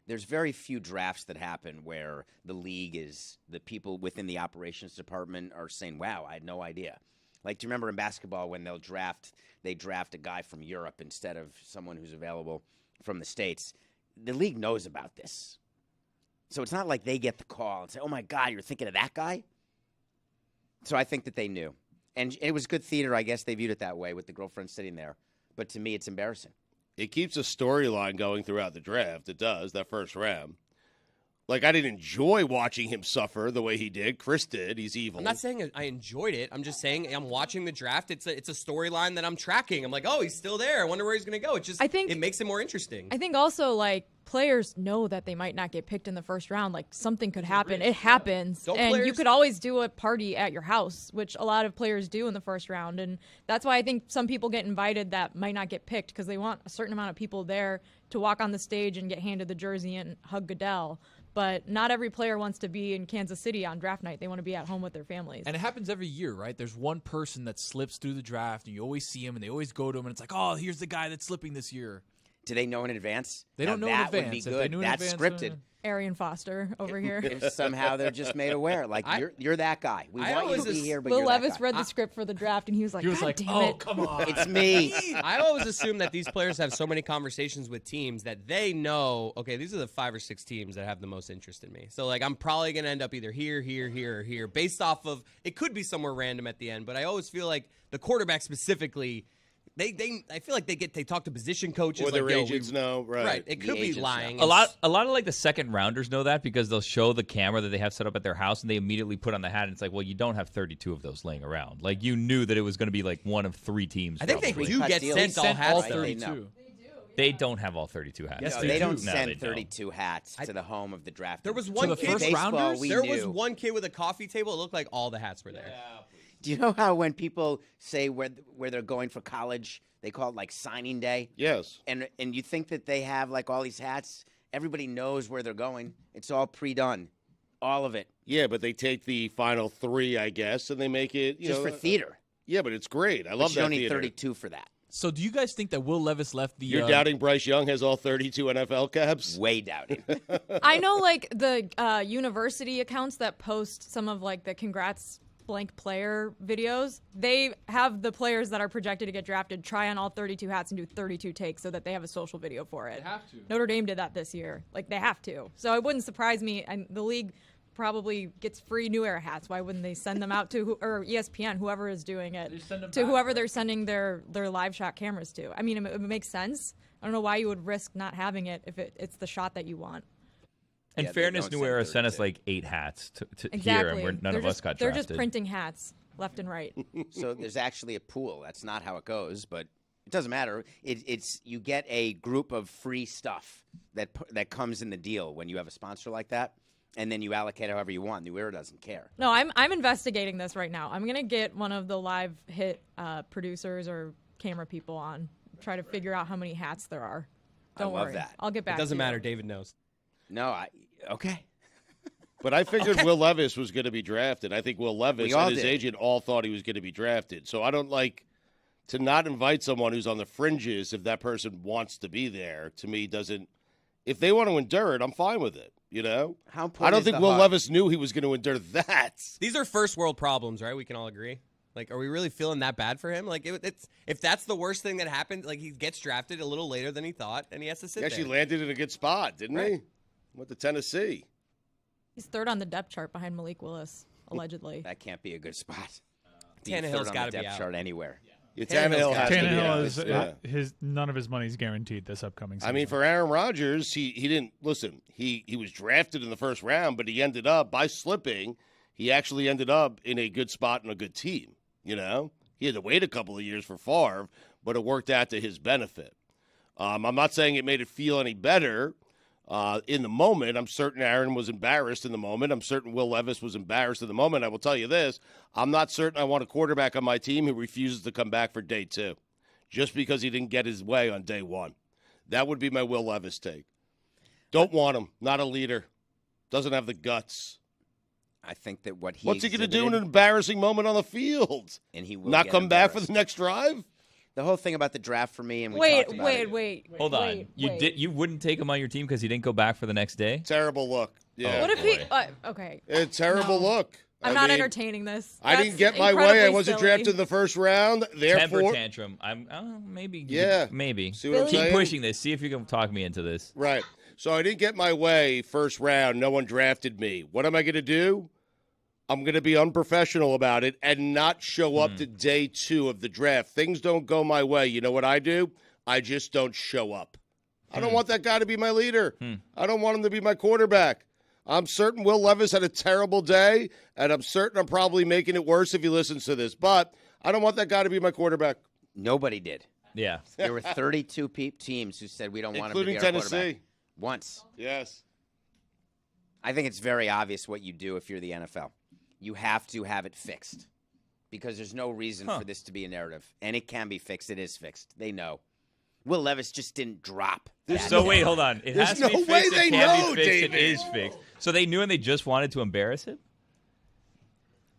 There's very few drafts that happen where the league is the people within the operations department are saying, "Wow, I had no idea." Like, do you remember in basketball when they draft a guy from Europe instead of someone who's available from the States? The league knows about this. So it's not like they get the call and say, "Oh my God, you're thinking of that guy?" So I think that they knew. And it was good theater. I guess they viewed it that way with the girlfriend sitting there. But to me, it's embarrassing. It keeps a storyline going throughout the draft. It does, that first round. Like, I didn't enjoy watching him suffer the way he did. Chris did. He's evil. I'm not saying I enjoyed it. I'm just saying I'm watching the draft. It's a storyline that I'm tracking. I'm like, oh, he's still there. I wonder where he's going to go. I think it makes it more interesting. I think also like players know that they might not get picked in the first round. Like something could happen. It happens, Don't and you players- could always do a party at your house, which a lot of players do in the first round. And that's why I think some people get invited that might not get picked because they want a certain amount of people there to walk on the stage and get handed the jersey and hug Goodell. But not every player wants to be in Kansas City on draft night. They want to be at home with their families. And it happens every year, right? There's one person that slips through the draft, and you always see him, and they always go to him, and it's like, oh, here's the guy that's slipping this year. Do they know in advance? They don't Now, know in that would advance. be If they good. knew in That's advance, scripted. Arian Foster over here. If somehow they're just made aware, like you're that guy. We I want you to always be here, but Will you're that Levis guy. read the script for the draft, and he was like, He was God like, damn oh, it. come on. It's me. I always assume that these players have so many conversations with teams that they know, okay, these are the 5 or 6 teams that have the most interest in me. So, like, I'm probably going to end up either here, or here, based off of, it could be somewhere random at the end, but I always feel like the quarterback specifically, I feel like they talk to position coaches Or their like, agents know, right? Right. It could be agents know. lying. A lot of like the second rounders know that because they'll show the camera that they have set up at their house and they immediately put on the hat and it's like, well, you don't have 32 of those laying around. Like you knew that it was going to be like one of 3 teams. I think probably. they do get Deal. sent all Sent hats. all though. 32. They don't have all 32 hats. Yes, No, they they do. don't No, send they don't. 32 hats to the home of the draft. There was To one the kid. first baseball, rounders? we There knew. was one kid with a coffee table. It looked like all the hats were there. Do you know how when people say where they're going for college, they call it like signing day? Yes. And you think that they have like all these hats? Everybody knows where they're going. It's all pre-done, all of it, Yeah, but they take the final 3, I guess, and they make it just for theater. Yeah, but it's great. I But love you that don't need theater. 32 for that. So do you guys think that Will Levis left the? You're doubting Bryce Young has all 32 NFL caps? Way doubting. I know, like, the university accounts that post some of, like, the congrats blank player videos, they have the players that are projected to get drafted try on all 32 hats and do 32 takes so that they have a social video for it. They have to. Notre Dame did that this year. Like, they have to. So it wouldn't surprise me. And the league probably gets free New Era hats. Why wouldn't they send them out to or ESPN, whoever is doing it, to whoever they're sending their live shot cameras to? I mean, it makes sense. I don't know why you would risk not having it if it's the shot that you want. In Yeah, they fairness, don't New send Era sent us 32. like 8 hats to Exactly. here, and none of us got They're drafted. just printing hats left and right. So there's actually a pool. That's not how it goes, but it doesn't matter. It's you get a group of free stuff that comes in the deal when you have a sponsor like that, and then you allocate however you want. New Era doesn't care. No, I'm investigating this right now. I'm gonna get one of the live hit producers or camera people on, try to figure out how many hats there are. Don't I love worry, that. I'll get back. It doesn't to you. matter. David knows. No, okay. But I figured Will Levis was going to be drafted. I think Will Levis We all and his did. agent all thought he was going to be drafted. So I don't like to not invite someone who's on the fringes if that person wants to be there. To me, doesn't. If they want to endure it, I'm fine with it. You know, How I important don't is think the Will heart? Levis knew he was going to endure that. These are first world problems, right? We can all agree. Like, are we really feeling that bad for him? Like, it's if that's the worst thing that happened, like he gets drafted a little later than he thought, and he has to sit He actually there. landed in a good spot, didn't he? Went to Tennessee. He's third on the depth chart behind Malik Willis, allegedly. That can't be a good spot. Being Tannehill's third on gotta the be depth out. chart anywhere. Yeah, Tannehill's Tannehill got has to to be Tannehill out. is Yeah. none of his money's guaranteed this upcoming season. I mean, for Aaron Rodgers, he didn't listen. He was drafted in the first round, but he ended up by slipping. He actually ended up in a good spot and a good team. You know, he had to wait a couple of years for Favre, but it worked out to his benefit. I'm not saying it made it feel any better in the moment. I'm certain Aaron was embarrassed in the moment. I'm certain Will Levis was embarrassed in the moment. I will tell you this: I'm not certain I want a quarterback on my team who refuses to come back for day 2, just because he didn't get his way on day 1. That would be my Will Levis take. Don't want him. Not a leader. Doesn't have the guts. I think that what he What's he going to do in an exhibited- embarrassing moment on the field? and he will Not get come back for embarrassed. the next drive? The whole thing about the draft for me, and we Wait, talked about wait, it. wait. Hold on, wait, you wait. you wouldn't take him on your team because he didn't go back for the next day? Terrible look. Yeah. What if he? boy. Okay, A terrible No. look. I'm I not mean, entertaining this. I That's didn't get my way. I incredibly wasn't silly. drafted in the first round. Temper Therefore, tantrum. I'm maybe. Yeah. Maybe. See what I'm Keep saying? pushing this. See if you can talk me into this. Right. So I didn't get my way first round. No one drafted me. What am I going to do? I'm going to be unprofessional about it and not show up to day 2 of the draft. Things don't go my way. You know what I do? I just don't show up. I don't want that guy to be my leader. I don't want him to be my quarterback. I'm certain Will Levis had a terrible day, and I'm certain I'm probably making it worse if he listens to this. But I don't want that guy to be my quarterback, Nobody did. Yeah. There were 32 teams who said we don't want him to including be our Tennessee. quarterback. Once. Yes. I think it's very obvious what you do if you're the NFL. You have to have it fixed because there's no reason for this to be a narrative. And it can be fixed. It is fixed. They know. Will Levis just didn't drop. that So day. wait, hold on. It There's has to be no fixed. way It they can know, be fixed. David. It is fixed. So they knew and they just wanted to embarrass him?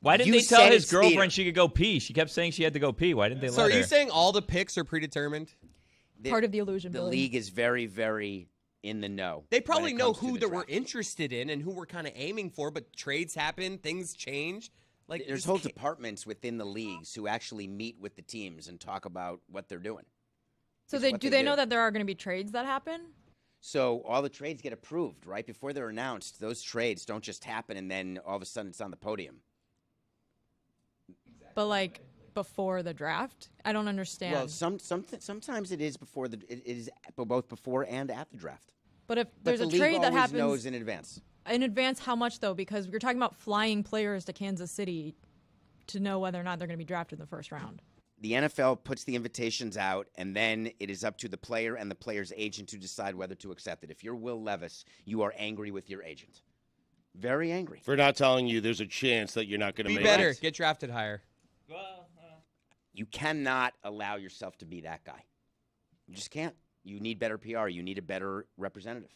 Why didn't You they tell said his it's girlfriend theater. she could go pee? She kept saying she had to go pee. Why didn't they So let are her? you saying all the picks are predetermined? Part of the illusion. The Billy. league is very, very in the know. They when probably it know comes to who the they were draft. interested in and who we're kind of aiming for, but trades happen, things change. Like There's this whole can't- departments within the leagues who actually meet with the teams and talk about what they're doing. So It's they what do they they do. know that there are going to be trades that happen? So all the trades get approved right before they're announced. Those trades don't just happen and then all of a sudden it's on the podium. But like, before the draft? I don't understand. Well, sometimes it is it is both before and at the draft. but if But there's the a league trade that always happens knows in advance. in advance, how much though? Because we're talking about flying players to Kansas City to know whether or not they're going to be drafted in the first round. The NFL puts the invitations out, and then it is up to the player and the player's agent to decide whether to accept it. If you're Will Levis, you are angry with your agent. Very angry. For not telling you there's a chance that you're not going to Be make better. it. Get drafted higher. You cannot allow yourself to be that guy. You just can't. You need better PR. You need a better representative.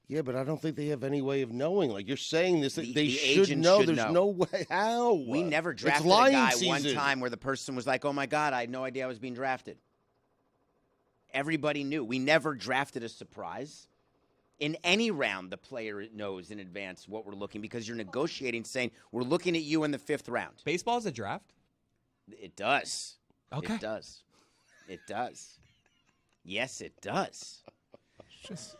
Yeah, but I don't think they have any way of knowing. Like you're saying this, they The should agent know. should There's know. no way. How? We never It's drafted a lying guy season. one time where the person was like, oh, my God, I had no idea I was being drafted. Everybody knew. We never drafted a surprise. In any round, the player knows in advance what we're looking because you're negotiating, saying, we're looking at you in the 5th round. Baseball is a draft. It does. Okay. It does. It does. Yes, it does.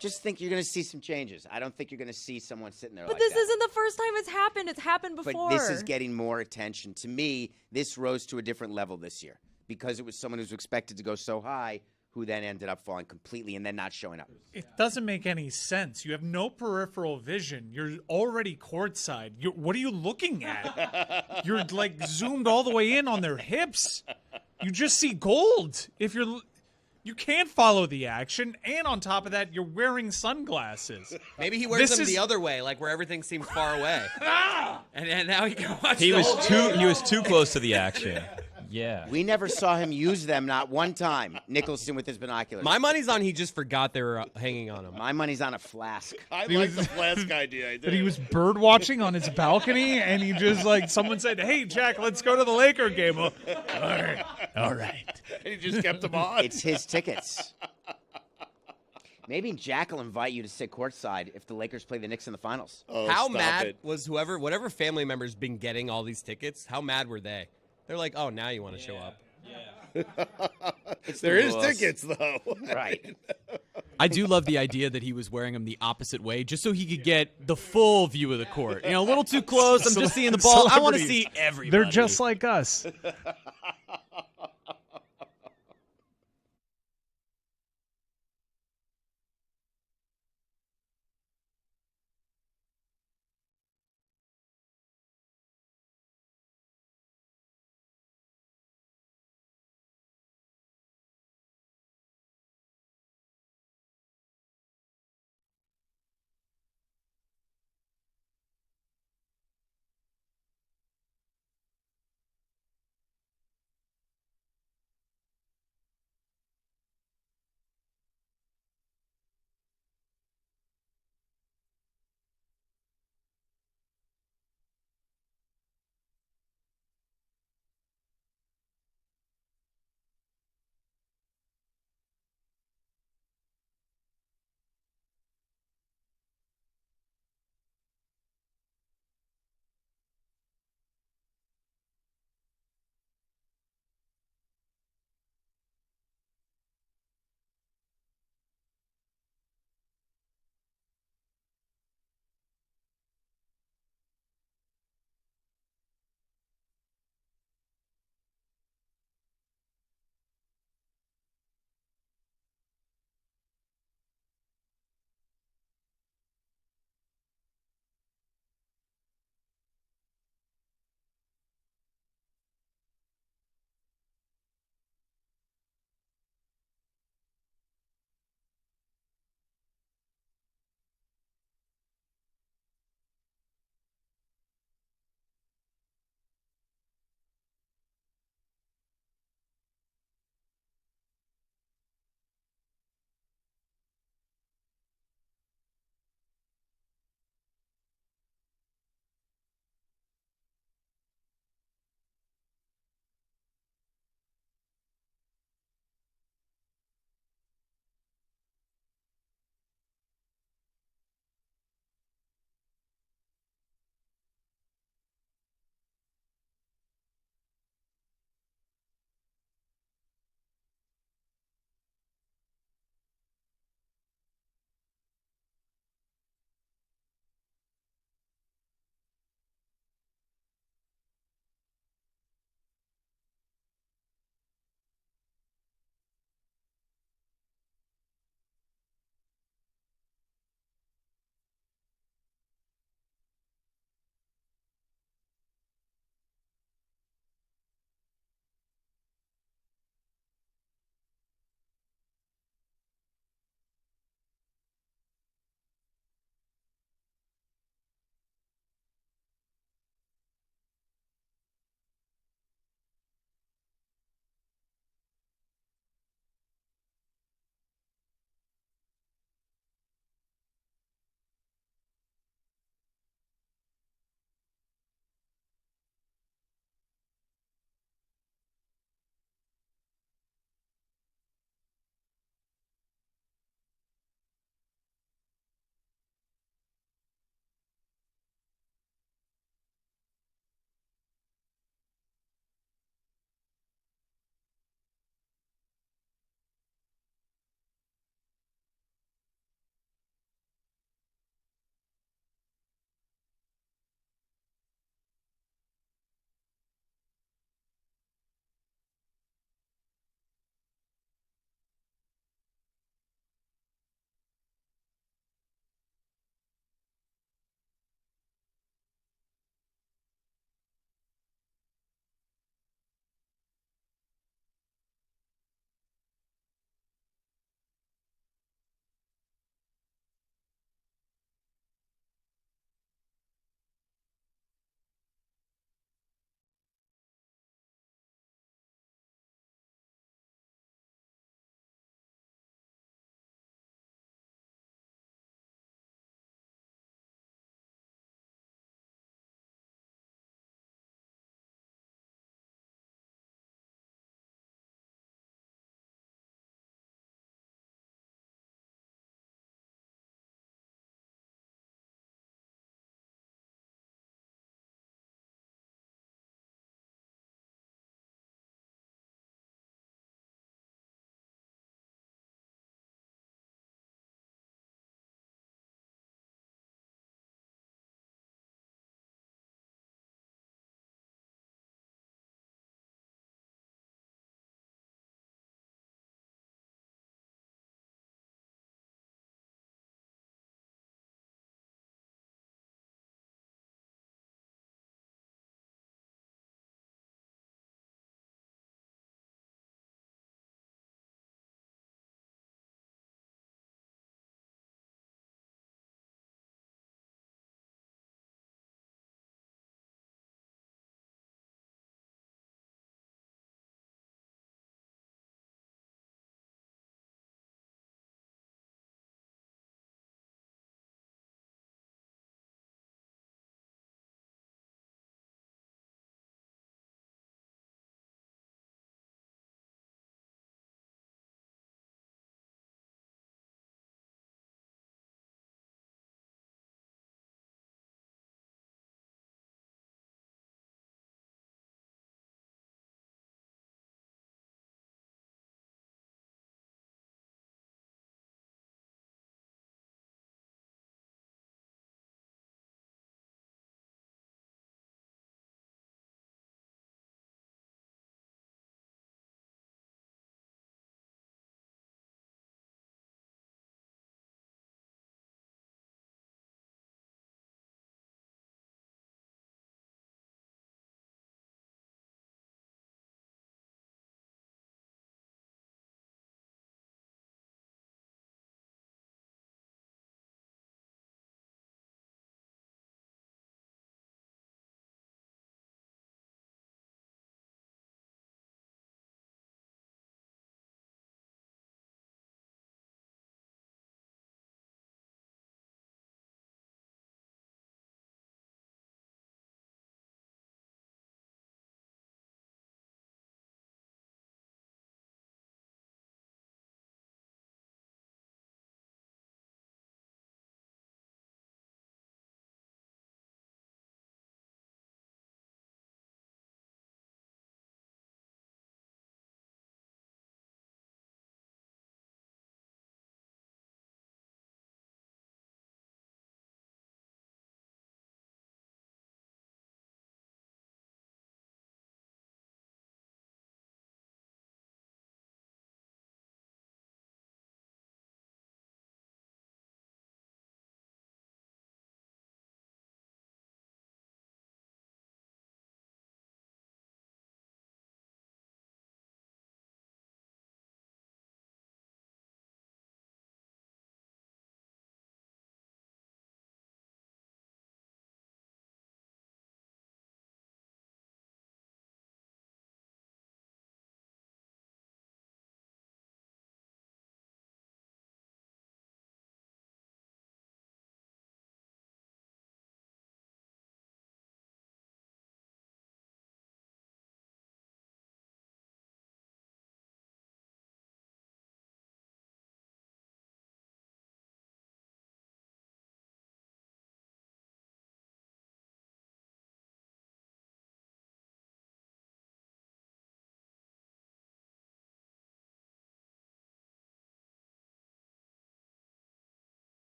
Just think you're going to see some changes. I don't think you're going to see someone sitting there But like this that. isn't the first time it's happened. It's happened before. But this is getting more attention. To me, this rose to a different level this year because it was someone who was expected to go so high who then ended up falling completely and then not showing up. It doesn't make any sense. You have no peripheral vision. You're already courtside. What are you looking at? You're like zoomed all the way in on their hips. You just see gold. You can't follow the action, and on top of that, you're wearing sunglasses. Maybe he wears This them is- the other way, like where everything seems far away. and now he can watch. He the was whole too. He was too close to the action. Yeah. We never saw him use them, not one time, Nicholson with his binoculars. My money's on he just forgot they were hanging on him. My money's on a flask. I like the flask idea. I That he was bird watching on his balcony, and he just like someone said, "Hey Jack, let's go to the Laker game." Oh, all right. And he just kept them on. It's his tickets. Maybe Jack will invite you to sit courtside if the Lakers play the Knicks in the finals. Oh, How stop mad it. was whatever family member's been getting all these tickets? How mad were they? They're like, oh, now you want to show up. There is rules. tickets though. Right. I do love the idea that he was wearing them the opposite way, just so he could get the full view of the court. You know, a little too close. I'm just seeing the ball. I want to see everybody. They're just like us.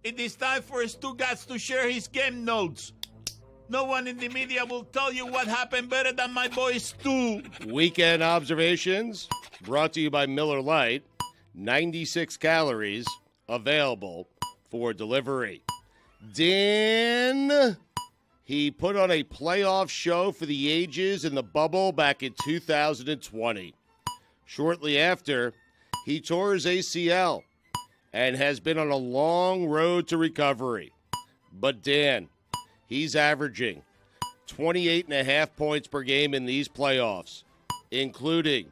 It is time for Stugotz to share his game notes. No one in the media will tell you what happened better than my boy Stu. Weekend observations brought to you by Miller Lite. 96 calories available for delivery. Dan, he put on a playoff show for the ages in the bubble back in 2020. Shortly after, he tore his ACL and has been on a long road to recovery. But Dan, he's averaging 28.5 points per game in these playoffs, including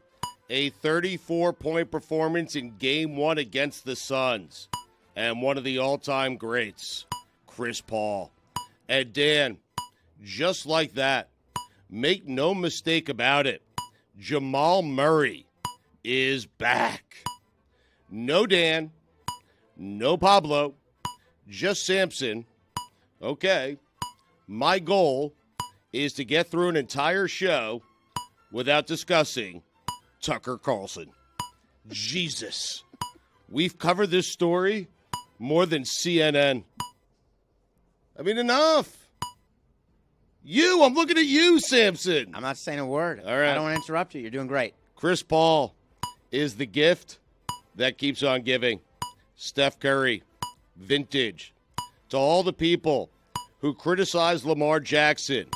a 34-point performance in Game 1 against the Suns, and one of the all-time greats, Chris Paul. And Dan, just like that, make no mistake about it, Jamal Murray is back. No Dan, no Pablo, just Samson. Okay, my goal is to get through an entire show without discussing Tucker Carlson. Jesus. We've covered this story more than CNN. I mean, enough. I'm looking at you, Samson. I'm not saying a word. All right. I don't want to interrupt you. You're doing great. Chris Paul is the gift that keeps on giving. Steph Curry, vintage. To all the people who criticize Lamar Jackson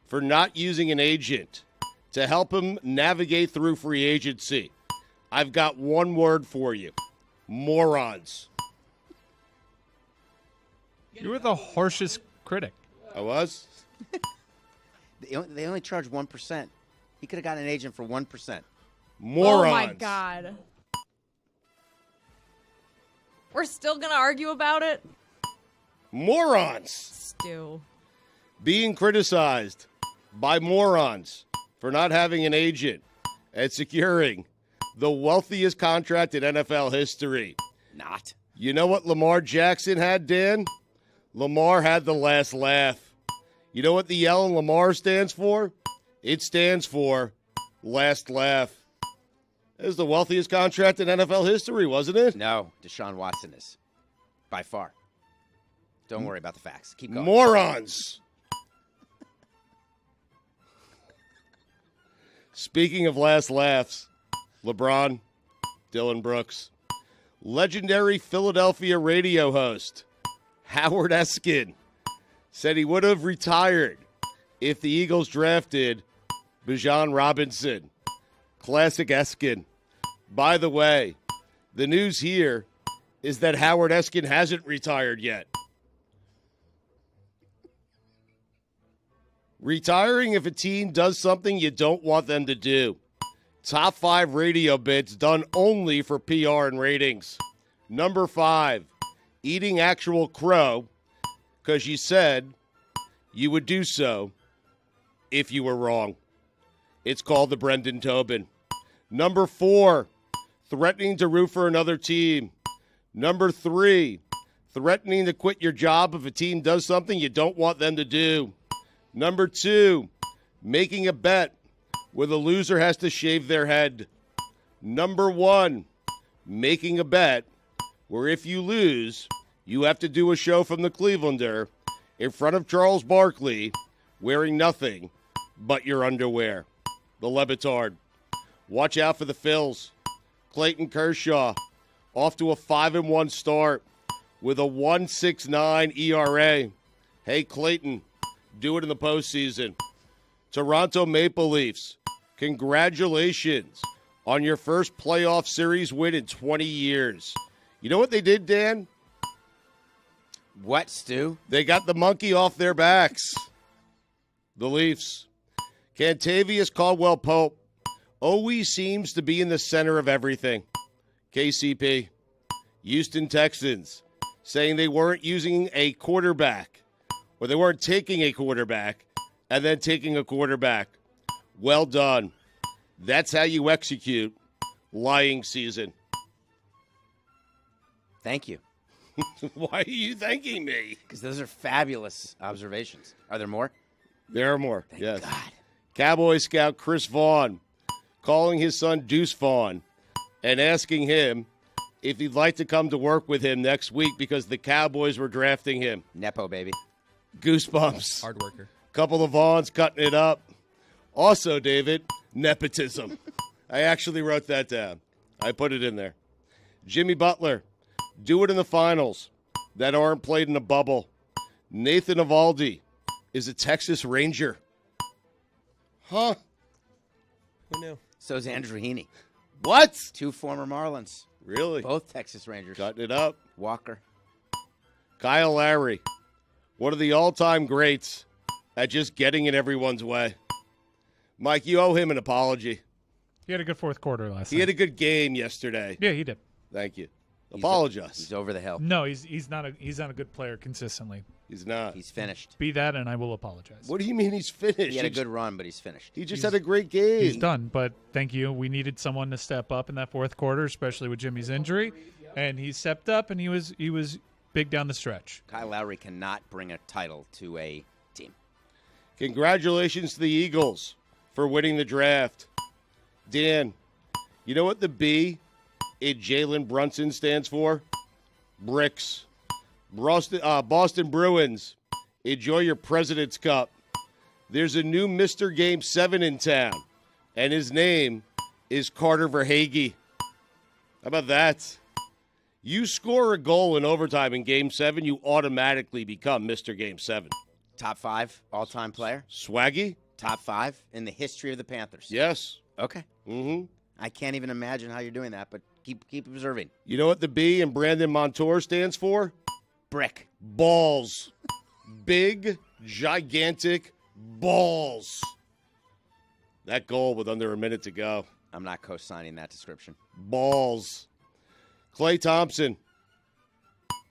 for not using an agent to help him navigate through free agency, I've got one word for you. Morons. You were the harshest critic. I was? They only charge 1%. He could have gotten an agent for 1%. Morons. Oh, my God. We're still going to argue about it? Morons. Stu. Being criticized by morons for not having an agent and securing the wealthiest contract in NFL history. Not. You know what Lamar Jackson had, Dan? Lamar had the last laugh. You know what the L in Lamar stands for? It stands for last laugh. It was the wealthiest contract in NFL history, wasn't it? No, Deshaun Watson is. By far. Don't worry about the facts. Keep going. Morons. Speaking of last laughs, LeBron, Dylan Brooks, legendary Philadelphia radio host Howard Eskin said he would have retired if the Eagles drafted Bijan Robinson. Classic Eskin. By the way, the news here is that Howard Eskin hasn't retired yet. Retiring if a team does something you don't want them to do. Top 5 radio bits done only for PR and ratings. Number 5, eating actual crow because you said you would do so if you were wrong. It's called the Brendan Tobin. Number 4, threatening to root for another team. Number 3, threatening to quit your job if a team does something you don't want them to do. Number 2, making a bet where the loser has to shave their head. Number 1, making a bet where if you lose, you have to do a show from the Clevelander in front of Charles Barkley wearing nothing but your underwear. The Le Batard. Watch out for the Phils. Clayton Kershaw off to a 5-1 start with a 1.69 ERA. Hey, Clayton, do it in the postseason. Toronto Maple Leafs, congratulations on your first playoff series win in 20 years. You know what they did, Dan? What, Stu? They got the monkey off their backs. The Leafs. Cantavius Caldwell-Pope always seems to be in the center of everything. KCP. Houston Texans saying they weren't using a quarterback, or they weren't taking a quarterback and then taking a quarterback. Well done. That's how you execute lying season. Thank you. Why are you thanking me? Because those are fabulous observations. Are there more? There are more. Thank yes. God. Cowboy scout Chris Vaughn calling his son Deuce Vaughn and asking him if he'd like to come to work with him next week because the Cowboys were drafting him. Nepo, baby. Goosebumps. Hard worker. Couple of Vaughns cutting it up. Also, David, nepotism. I actually wrote that down. I put it in there. Jimmy Butler, do it in the finals that aren't played in a bubble. Nathan Eovaldi is a Texas Ranger. Huh? Who knew? So's Andrew Heaney. What? 2 former Marlins. Really? Both Texas Rangers. Cutting it up. Walker. Kyle Lowry, one of the all-time greats at just getting in everyone's way. Mike, you owe him an apology. He had a good fourth quarter last He night. had a good game yesterday. Yeah, he did. Thank you. Apologize. He's over the hill. No, he's not a good player consistently. He's not. He's finished. Be that, and I will apologize. What do you mean he's finished? He had a good run, but he's finished. He just had a great game. He's done, but thank you. We needed someone to step up in that fourth quarter, especially with Jimmy's injury, and he stepped up, and he was big down the stretch. Kyle Lowry cannot bring a title to a team. Congratulations to the Eagles for winning the draft. Dan, you know what the B in Jalen Brunson stands for? Bricks. Boston Bruins, enjoy your President's Cup. There's a new Mr. Game 7 in town, and his name is Carter Verhaeghe. How about that? You score a goal in overtime in Game 7, you automatically become Mr. Game 7. Top 5 all-time player. Swaggy? Top 5 in the history of the Panthers. Yes. Okay. Mm-hmm. I can't even imagine how you're doing that, but keep observing. You know what the B in Brandon Montour stands for? Brick. Balls. Big, gigantic balls. That goal with under a minute to go. I'm not co-signing that description. Balls. Klay Thompson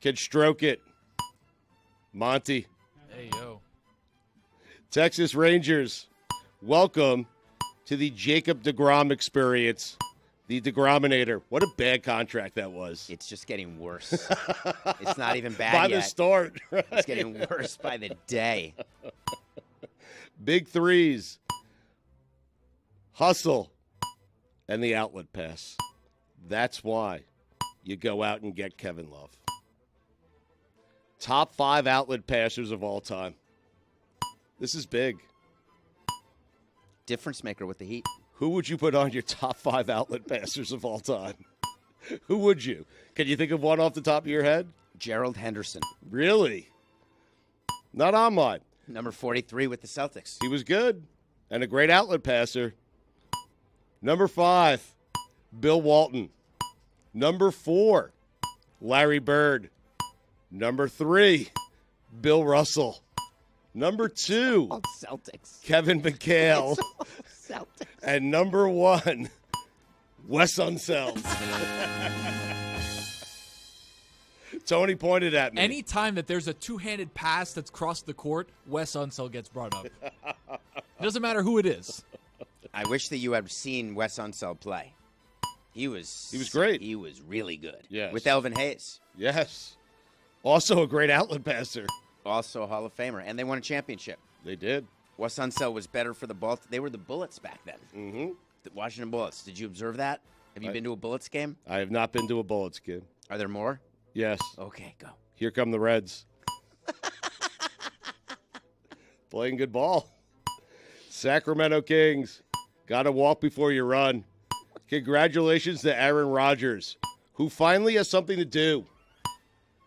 can stroke it. Monty. Hey, yo. Texas Rangers, welcome to the Jacob deGrom experience. The DeGrominator. What a bad contract that was. It's just getting worse. It's not even bad by yet. the start. Right? It's getting worse by the day. Big threes. Hustle. And the outlet pass. That's why you go out and get Kevin Love. Top 5 outlet passers of all time. This is big. Difference maker with the Heat. Who would you put on your top 5 outlet passers of all time? Who would you? Can you think of one off the top of your head? Gerald Henderson. Really? Not on mine. Number 43 with the Celtics. He was good and a great outlet passer. Number 5, Bill Walton. Number 4, Larry Bird. Number 3, Bill Russell. Number 2, All Celtics. Kevin McHale. Celtics. And number 1, Wes Unseld. Tony pointed at me. Anytime that there's a two-handed pass that's crossed the court, Wes Unseld gets brought up. It doesn't matter who it is. I wish that you had seen Wes Unseld play. He was great. He was really good. Yes. With Elvin Hayes. Yes. Also a great outlet passer. Also a Hall of Famer. And they won a championship. They did. Wes Unseld was better for the Baltimore. They were the Bullets back then. Mm-hmm. The Washington Bullets. Did you observe that? Have you been to a Bullets game? I have not been to a Bullets game. Are there more? Yes. Okay, go. Here come the Reds. Playing good ball. Sacramento Kings. Got to walk before you run. Congratulations to Aaron Rodgers, who finally has something to do.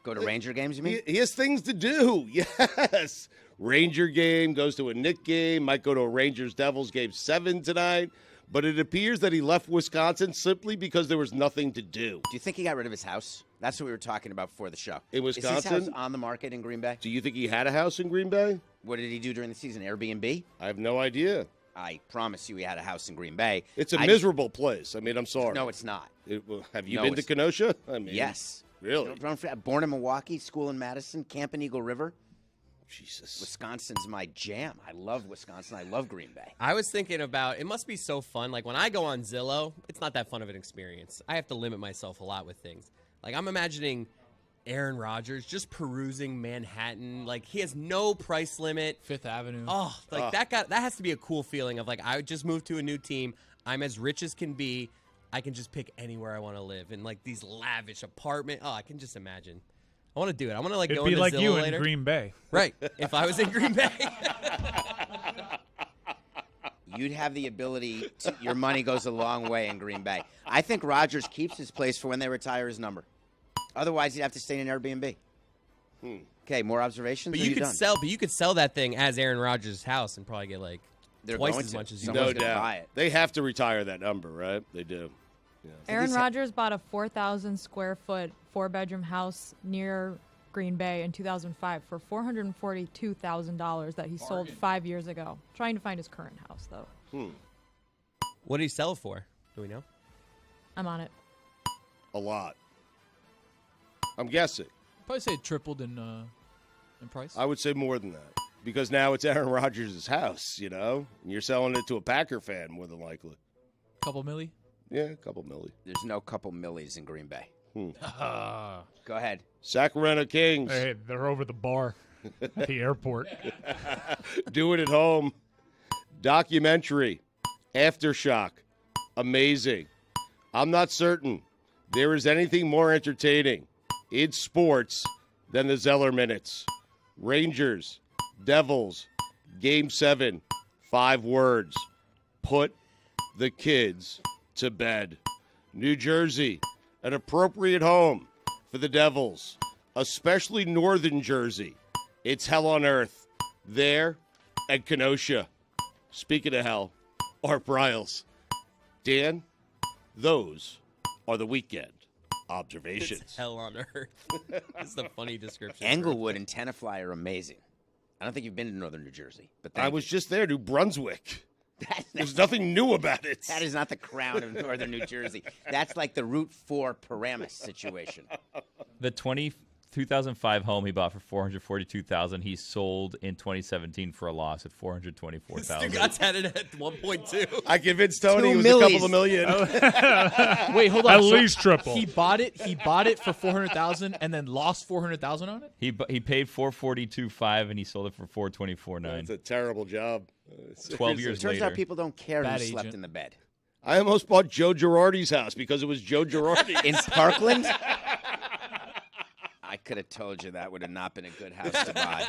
Go to Ranger games, you mean? He has things to do. Yes. Ranger game, goes to a Knick game, might go to a Rangers-Devils game 7 tonight. But it appears that he left Wisconsin simply because there was nothing to do. Do you think he got rid of his house? That's what we were talking about before the show. In Wisconsin? Is his house on the market in Green Bay? Do you think he had a house in Green Bay? What did he do during the season? Airbnb? I have no idea. I promise you he had a house in Green Bay. It's a miserable place. I mean, I'm sorry. No, it's not. Have you No, been to it's- Kenosha? I mean, Yes. Really? Don't forget, born in Milwaukee, school in Madison, camp in Eagle River. Jesus. Wisconsin's my jam. I love Wisconsin. I love Green Bay. I was thinking about, it must be so fun. Like when I go on Zillow, it's not that fun of an experience. I have to limit myself a lot with things. Like I'm imagining Aaron Rodgers just perusing Manhattan. Like he has no price limit. Fifth Avenue. Oh, like that has to be a cool feeling of like I just moved to a new team. I'm as rich as can be. I can just pick anywhere I want to live in like these lavish apartment. Oh, I can just imagine. I want to do it. I want to like It'd go be into like Zillow you later. in Green Bay. Right. If I was in Green Bay. You'd have the ability to, your money goes a long way in Green Bay. I think Rodgers keeps his place for when they retire his number. Otherwise, he'd have to stay in an Airbnb. Okay, more observations? But Or you you could done? sell. But you could sell that thing as Aaron Rodgers' house and probably get like They're twice going as to. much as you. Someone's No gonna doubt. buy it. They have to retire that number, right? They do. Aaron Rodgers bought a 4,000 square foot 4-bedroom house near Green Bay in 2005 for $442,000 that he sold 5 years ago. Trying to find his current house though. What did he sell it for? Do we know? I'm on it. A lot. I'm guessing. Probably say it tripled in price. I would say more than that because now it's Aaron Rodgers' house, and you're selling it to a Packer fan more than likely. Couple milli. Yeah, a couple milli. There's no couple millies in Green Bay. Go ahead. Sacramento Kings. Hey, they're over the bar at the airport. Do it at home. Documentary. Aftershock. Amazing. I'm not certain there is anything more entertaining in sports than the Zeller Minutes. Rangers, Devils, Game 7, 5 words. Put the kids to bed. New Jersey, an appropriate home for the Devils, especially northern Jersey. It's hell on earth there at Kenosha. Speaking of hell, Art Briles. Dan, those are the weekend observations. It's hell on earth. That's the funny description. Englewood and Tenafly are amazing. I don't think you've been to northern New Jersey, but I was just there, New Brunswick. There's nothing new about it. That is not the crown of northern New Jersey. That's like the Route 4 Paramus situation. The 2005 home he bought for $442,000. He sold in 2017 for a loss at $424,000. Stugotz had it at 1.2. I convinced Tony it was millies. a couple of million. Wait, hold on. At So least triple. He bought it for $400,000 and then lost $400,000 on it. He paid $442,500 and he sold it for $424,900. That's a terrible job. 12 years It turns later. out people don't care Bad who slept agent. in the bed. I almost bought Joe Girardi's house because it was Joe Girardi. In Parkland? I could have told you that would have not been a good house to buy.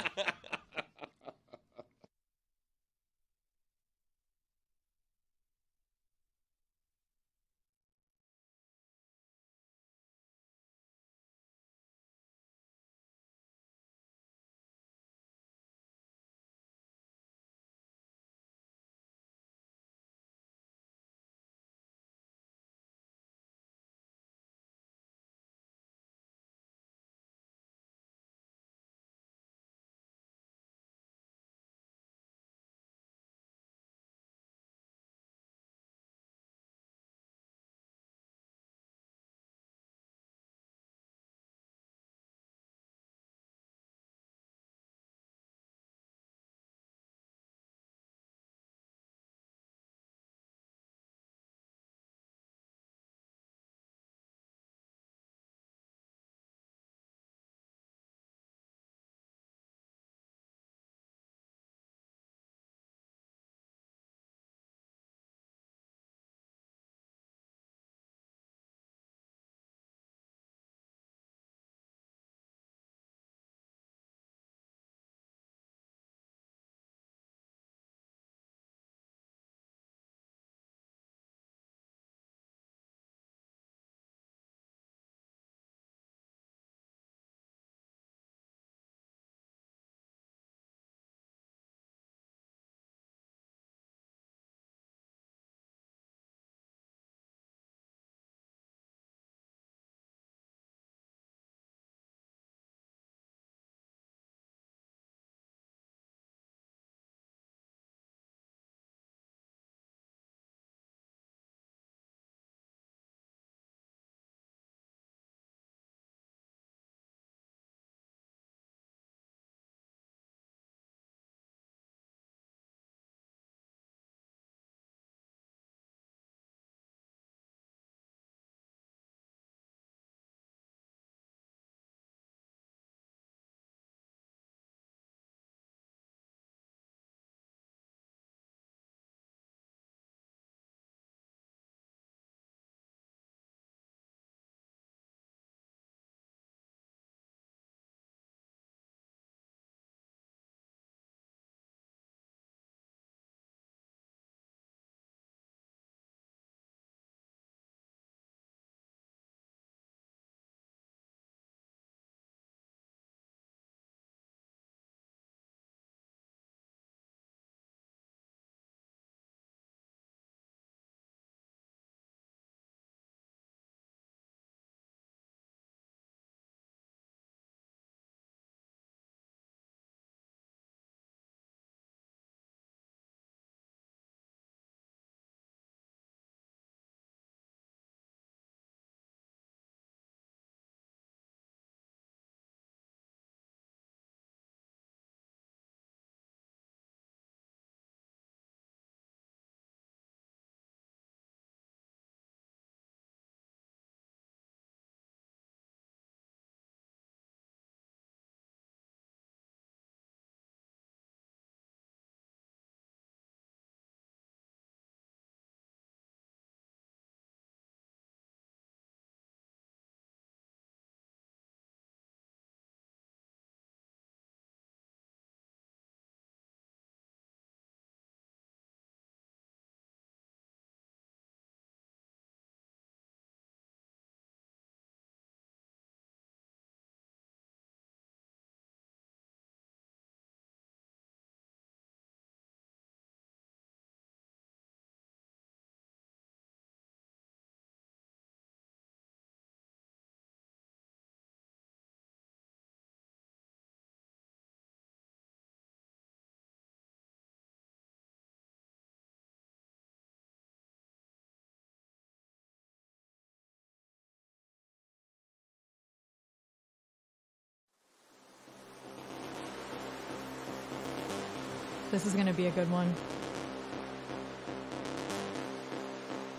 This is going to be a good one.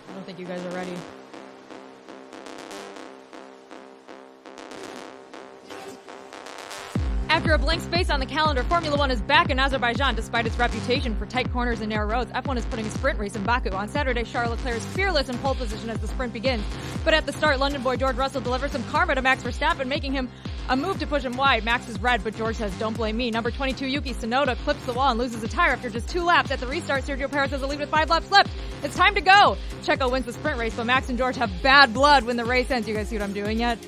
I don't think you guys are ready. After a blank space on the calendar, Formula One is back in Azerbaijan despite its reputation for tight corners and narrow roads. F1 is putting a sprint race in Baku. On Saturday, Charles Leclerc is fearless in pole position as the sprint begins. But at the start, London boy George Russell delivers some karma to Max Verstappen, making him a move to push him wide. Max is red, but George says, don't blame me. Number 22, Yuki Tsunoda, clips the wall and loses a tire after just 2 laps. At the restart, Sergio Perez has a lead with 5 laps left. It's time to go. Checo wins the sprint race, but Max and George have bad blood when the race ends. You guys see what I'm doing yet?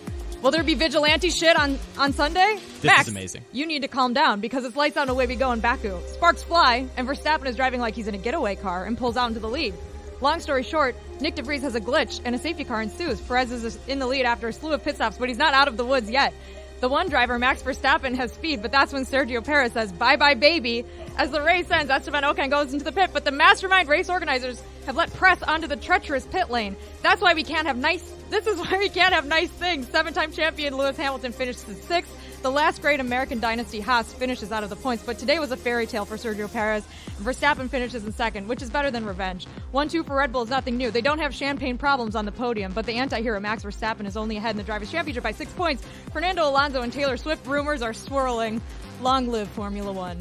Will there be vigilante shit on Sunday? This Max, is amazing. You need to calm down because it's lights out and away we go in Baku. Sparks fly, and Verstappen is driving like he's in a getaway car and pulls out into the lead. Long story short, Nick DeVries has a glitch and a safety car ensues. Perez is in the lead after a slew of pit stops, but he's not out of the woods yet. The one driver, Max Verstappen, has speed, but that's when Sergio Perez says, bye-bye, baby. As the race ends, Esteban Ocon goes into the pit, but the mastermind race organizers have let press onto the treacherous pit lane. This is why we can't have nice things. 7-time champion Lewis Hamilton finishes in 6th. The last great American dynasty, Haas, finishes out of the points, but today was a fairy tale for Sergio Perez. Verstappen finishes in 2nd, which is better than revenge. 1-2 for Red Bull is nothing new. They don't have champagne problems on the podium, but the anti-hero Max Verstappen is only ahead in the Drivers' Championship by 6 points. Fernando Alonso and Taylor Swift rumors are swirling. Long live Formula One.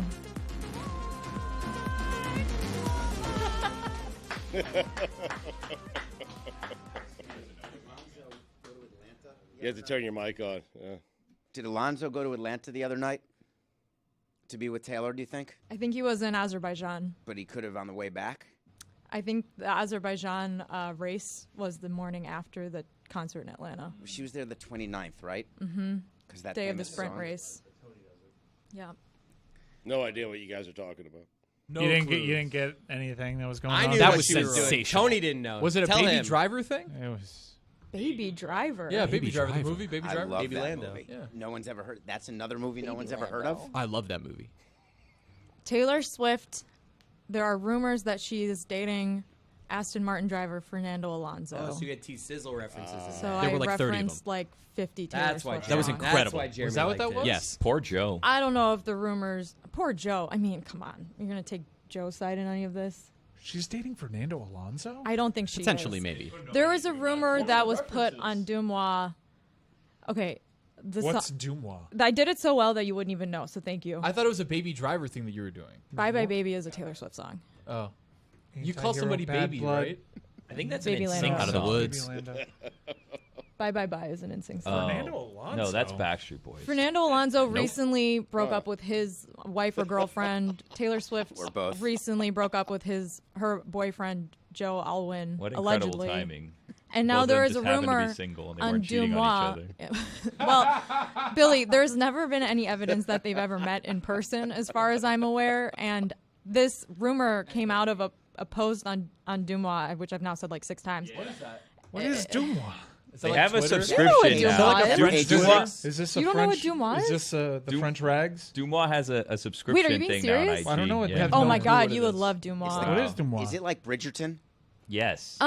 You have to turn your mic on. Yeah. Did Alonso go to Atlanta the other night to be with Taylor, do you think? I think he was in Azerbaijan. But he could have on the way back? I think the Azerbaijan race was the morning after the concert in Atlanta. She was there the 29th, right? Mm-hmm. Because that day of the famous sprint song? race. Yeah. No idea what you guys are talking about. You didn't get anything that was going on? I knew That what was she was doing. sensational. Tony didn't know. Was it a Tell Baby him. Driver thing? It was... Baby Driver. Yeah, Baby Baby Driver, the Driver. movie, Baby I Driver. love Baby that Lando. movie. Yeah. No one's ever heard. That's another movie no one's ever heard of. I love that movie. Taylor Swift. There are rumors that she is dating Aston Martin driver Fernando Alonso. Oh, so you get T-Sizzle references. in So there. There I were like 30 of referenced them. like 50 Taylor That's why Swift That was songs. incredible. That's why Jeremy Was that what that liked it. was? Yes. Poor Joe. I don't know if the rumors. Poor Joe. I mean, come on. You're going to take Joe's side in any of this? She's dating Fernando Alonso? I don't think she Potentially, is. maybe. There was a rumor that was put on Dumois. Okay. What's Dumois? I did it so well that you wouldn't even know, so thank you. I thought it was a Baby Driver thing that you were doing. Bye Bye Baby is a Taylor Swift song. Oh. You call Anti-hero somebody bad baby, blood. right? I think that's Baby an Lando. NSYNC Out of the song. woods. Baby Lando. Bye Bye Bye is an NSYNC Oh. song. Fernando Alonso? No, that's Backstreet Boys. Fernando Alonso recently broke up with his wife or girlfriend. Taylor Swift Or both. recently broke up with her boyfriend Joe Alwyn. What incredible allegedly. timing. And now Both of there them is a just happened to be rumor single and they on weren't cheating on Dumois. Well, Billy, there's never been any evidence that they've ever met in person, as far as I'm aware. And this rumor came out of a post on Dumois, which I've now said like 6 times. What is that? What is Dumois? Is that They like have a Twitter? subscription You know now. what Dumois is? French Dumois? Is this a You don't know what French? Dumois Is is? this the French rags? Dumois has a subscription Wait, are you being thing now on serious? IG. I don't know what yeah. they have. Oh No my clue God, what you it would is. love Dumois. What is Dumois? Is it like Bridgerton? Yes.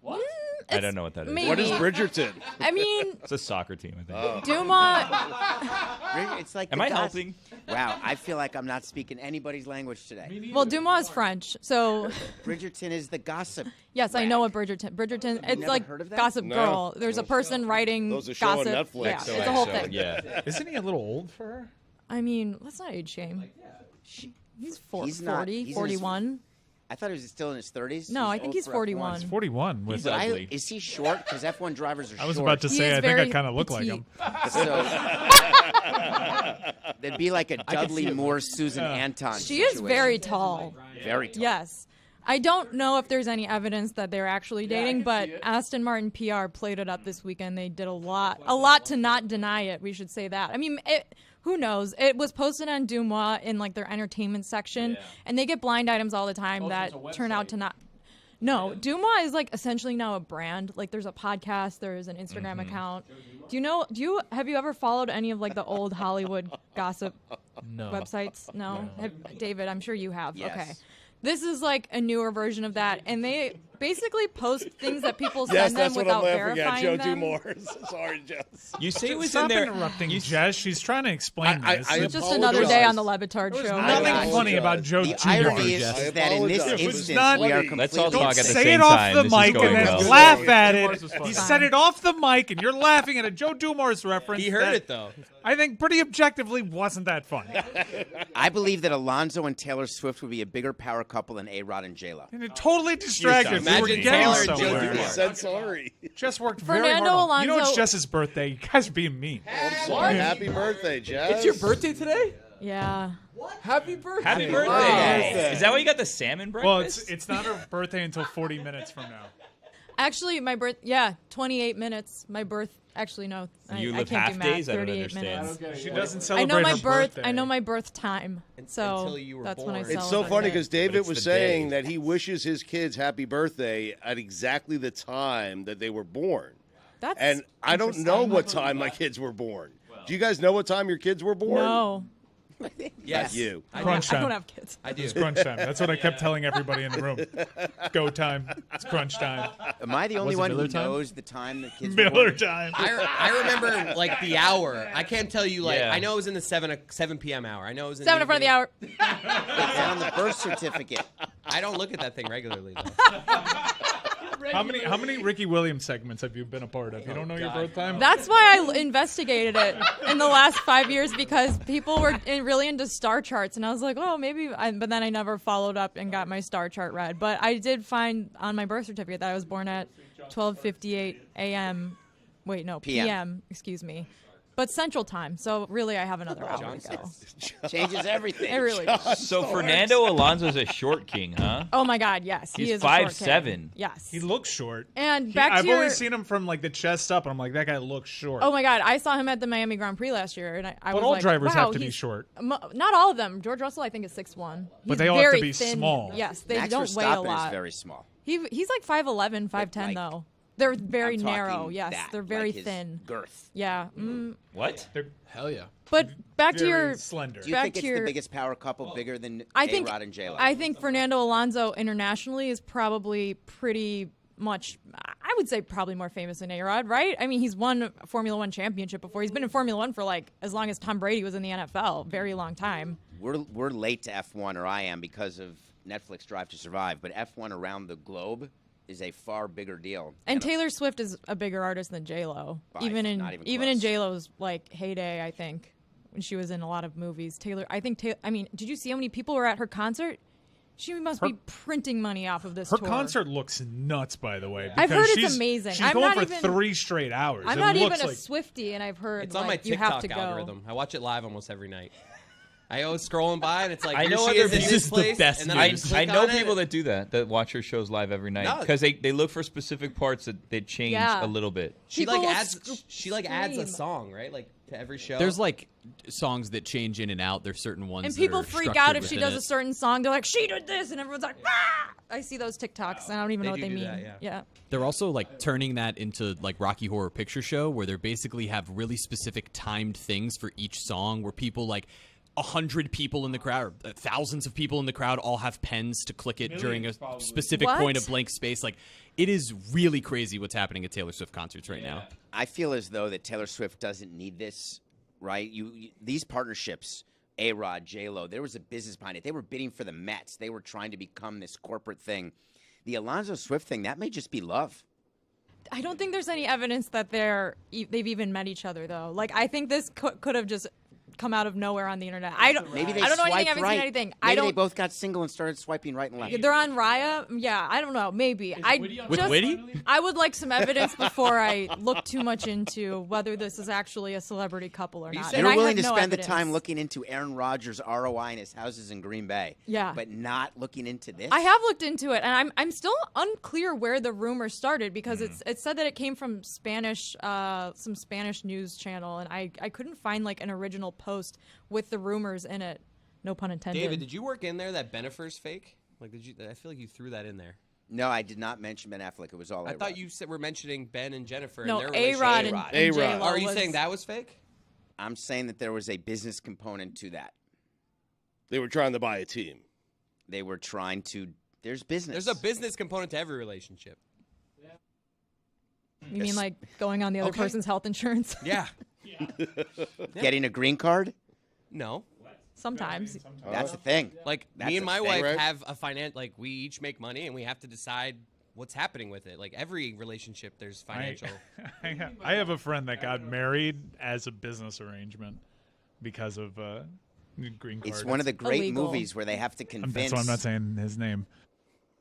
What? I don't know what that is. maybe. What is Bridgerton? I mean, It's a soccer team, I think. Oh. Dumois. It's like Am the I gossip- helping? Wow, I feel like I'm not speaking anybody's language today. Well, Dumois is French, so Bridgerton is the gossip. yes, I know what Bridgerton. It's never like heard of that? Gossip No. Girl. There's a person writing Those are show on gossip. Netflix, Yeah, so it's I a whole said. thing. Yeah. Isn't he a little old for her? I mean, let's not age shame. He's He's 40, not- he's in his- 41. I thought he was still in his 30s. No, I think old he's for F1. 41. 41. With He's ugly. Is he short? Because F1 drivers are I was short. about to He say, is I think I very kind of look like petite. him. So there'd be like a Dudley Moore, Susan Anton. She is situation. very tall. Very tall. Yes. I don't know if there's any evidence that they're actually dating, but Aston Martin PR played it up this weekend. They did a lot to not deny it. We should say that. I mean, who knows? It was posted on Dumois in like their entertainment section, and they get blind items all the time that turn out to not. No, Dumois is like essentially now a brand. Like there's a podcast, there's an Instagram account. Have you ever followed any of like the old Hollywood gossip websites? No. David, I'm sure you have. Yes. Okay. This is like a newer version of that, and basically post things that people Yes, send them that's what I'm without laughing at. verifying Joe them. Dumars. Sorry, Jess. You say it was Stop in there. interrupting Jess. She's trying to explain this. I It's just another day on the Le Batard There's Show. nothing apologize. funny about Joe The Dumars. irony is that in this apologize. It was instance, not- we are Let's completely all talk at the Say same it off time. the This is mic going and then well. laugh at Dumars it. was fun. He said it off the mic, and you're laughing at a Joe Dumars reference. He heard that it though. I think pretty objectively wasn't that funny. I believe that Alonso and Taylor Swift would be a bigger power couple than A-Rod and J-Lo. And it totally distracted. We were Imagine getting Taylor and Joe somewhere. Dumars. Said sorry. Just worked very Fernando hard. On. You know it's Alonso- Jess's birthday. You guys are being mean. Sorry. Happy birthday, Jess. It's your birthday today? Yeah. Happy birthday. Happy birthday. Wow. Is that why you got the salmon Well, breakfast? it's not her birthday until 40 minutes from now. Actually, my 28 minutes. My birth. Actually, no. You I live can't half do math. days? I don't 38 understand. minutes. She doesn't I celebrate know my her birth. birthday. I know my birth time. So Until you were that's when I born. celebrate. It's so funny because David it's was the saying day. that he wishes his kids happy birthday at exactly the time that they were born. That's And I don't know interesting. what time my kids were born. Do you guys know what time your kids were born? No, Yes, You. Crunch I don't time. have kids. I do. It's crunch time. That's what I kept telling everybody in the room. Go time. It's crunch time. Am I the only it one who Miller time? knows the time that kids were Miller born? time. I remember like the hour. I can't tell you like Yeah. I know it was in the 7 p.m. hour. I know it was in 7 in front of the hour. It's on the birth certificate. I don't look at that thing regularly though. How many Ricky Williams segments have you been a part of? You don't know your birth time? That's why I investigated it in the last 5 years because people were really into star charts, and I was like, oh, maybe. But then I never followed up and got my star chart read. But I did find on my birth certificate that I was born at 12:58 a.m. Wait, no, p.m. Excuse me. But Central Time, so really I have another hour to go. Changes everything. It really does. So Fernando Alonso's a short king, huh? Oh my God, yes, he He's is a short 5'7". king. Yes. He looks short. And back to I've your, only seen him from like the chest up, and I'm like, that guy looks short. Oh my God, I saw him at the Miami Grand Prix last year, and I but was all like, drivers wow, have to be he's- short. Not all of them. George Russell, I think, is 6'1". But He's they all have to very be thin. small. Yes, they Max don't weigh a Verstappen lot. is very small. He's like 5'11", 5'10", like- though. They're very I'm narrow. talking Yes, that, they're very like his thin. Girth. Yeah. What? They're Hell yeah. But back to very your slender. Do you Back think to it's your- the biggest power couple, bigger than I think A-Rod and J-Lo? I think Fernando Alonso internationally is probably pretty much, I would say, probably more famous than A-Rod, right? I mean, he's won a Formula One championship before. He's been in Formula One for like as long as Tom Brady was in the NFL, very long time. We're late to F1, or I am, because of Netflix Drive to Survive. But F1 around the globe is a far bigger deal. And Taylor Swift is a bigger artist than J-Lo, By- even in not even even in close. J-Lo's like heyday, I think, when she was in a lot of movies. I mean, did you see how many people were at her concert? She must be printing money off of this Her tour. concert looks nuts, by the way. I've because heard it's she's- amazing. She's I'm going not for even- 3 straight hours. I'm It not even looks a like, Swiftie, and I've heard It's on my like, you have TikTok to go. algorithm. I watch it live almost every night. I always scrolling by and it's like I here know she other is in people- this This is the place, best and then I, just I click know on it. people that do that watch her shows live every night No. because they look for specific parts that they change Yeah. a little bit. She People like will adds she like adds a scream. song, right? Like to every show. There's like songs that change in and out. There's certain ones And that people are freak structured out if she within does it. a certain song. They're like, she did this, and everyone's like, ah! I see those TikToks, and I don't even They know what do they do mean. that, yeah. They're also like turning that into like Rocky Horror Picture Show, where they basically have really specific timed things for each song, where people like 100 people in the crowd, or thousands of people in the crowd, all have pens to click it during a specific What? point of blank space. Like, it is really crazy what's happening at Taylor Swift concerts right now. I feel as though that Taylor Swift doesn't need this, right? These partnerships, A-Rod, J-Lo, there was a business behind it. They were bidding for the Mets. They were trying to become this corporate thing. The Alonso Swift thing, that may just be love. I don't think there's any evidence that they've even met each other, though. Like, I think this could have just come out of nowhere on the internet. I don't Maybe they I don't know anything. I swiped haven't right. seen anything. Maybe I don't. they both got single and started swiping right and left. They're on Raya. Yeah, I don't know. Maybe. With Whitty? I would like some evidence before I look too much into whether this is actually a celebrity couple or not. saying And I You're willing have to no spend evidence. the time looking into Aaron Rodgers' ROI and his houses in Green Bay. Yeah. But not looking into this? I have looked into it, and I'm still unclear where the rumor started because it said that it came from Spanish, some Spanish news channel, and I couldn't find like an original post with the rumors in it. No pun intended. David, did you work in there that Benifer's fake? Like, did you? I feel like you threw that in there. No, I did not mention Ben Affleck. It was all I A-Rod. thought you were mentioning Ben and Jennifer. No, and their A-Rod relationship. and A-Rod. J-Lo Are you was- saying that was fake? I'm saying that there was a business component to that. They were trying to buy a team. They were trying to There's business. There's a business component to every relationship. You mean like going on the other person's health insurance? Yeah. Getting a green card? No. Sometimes. That's the thing. Like That's me and a my thing, wife right? have a like we each make money and we have to decide what's happening with it. Like every relationship, there's financial. I have a friend that got married as a business arrangement because of green card. It's one of the great illegal. movies where they have to convince. That's why I'm not saying his name.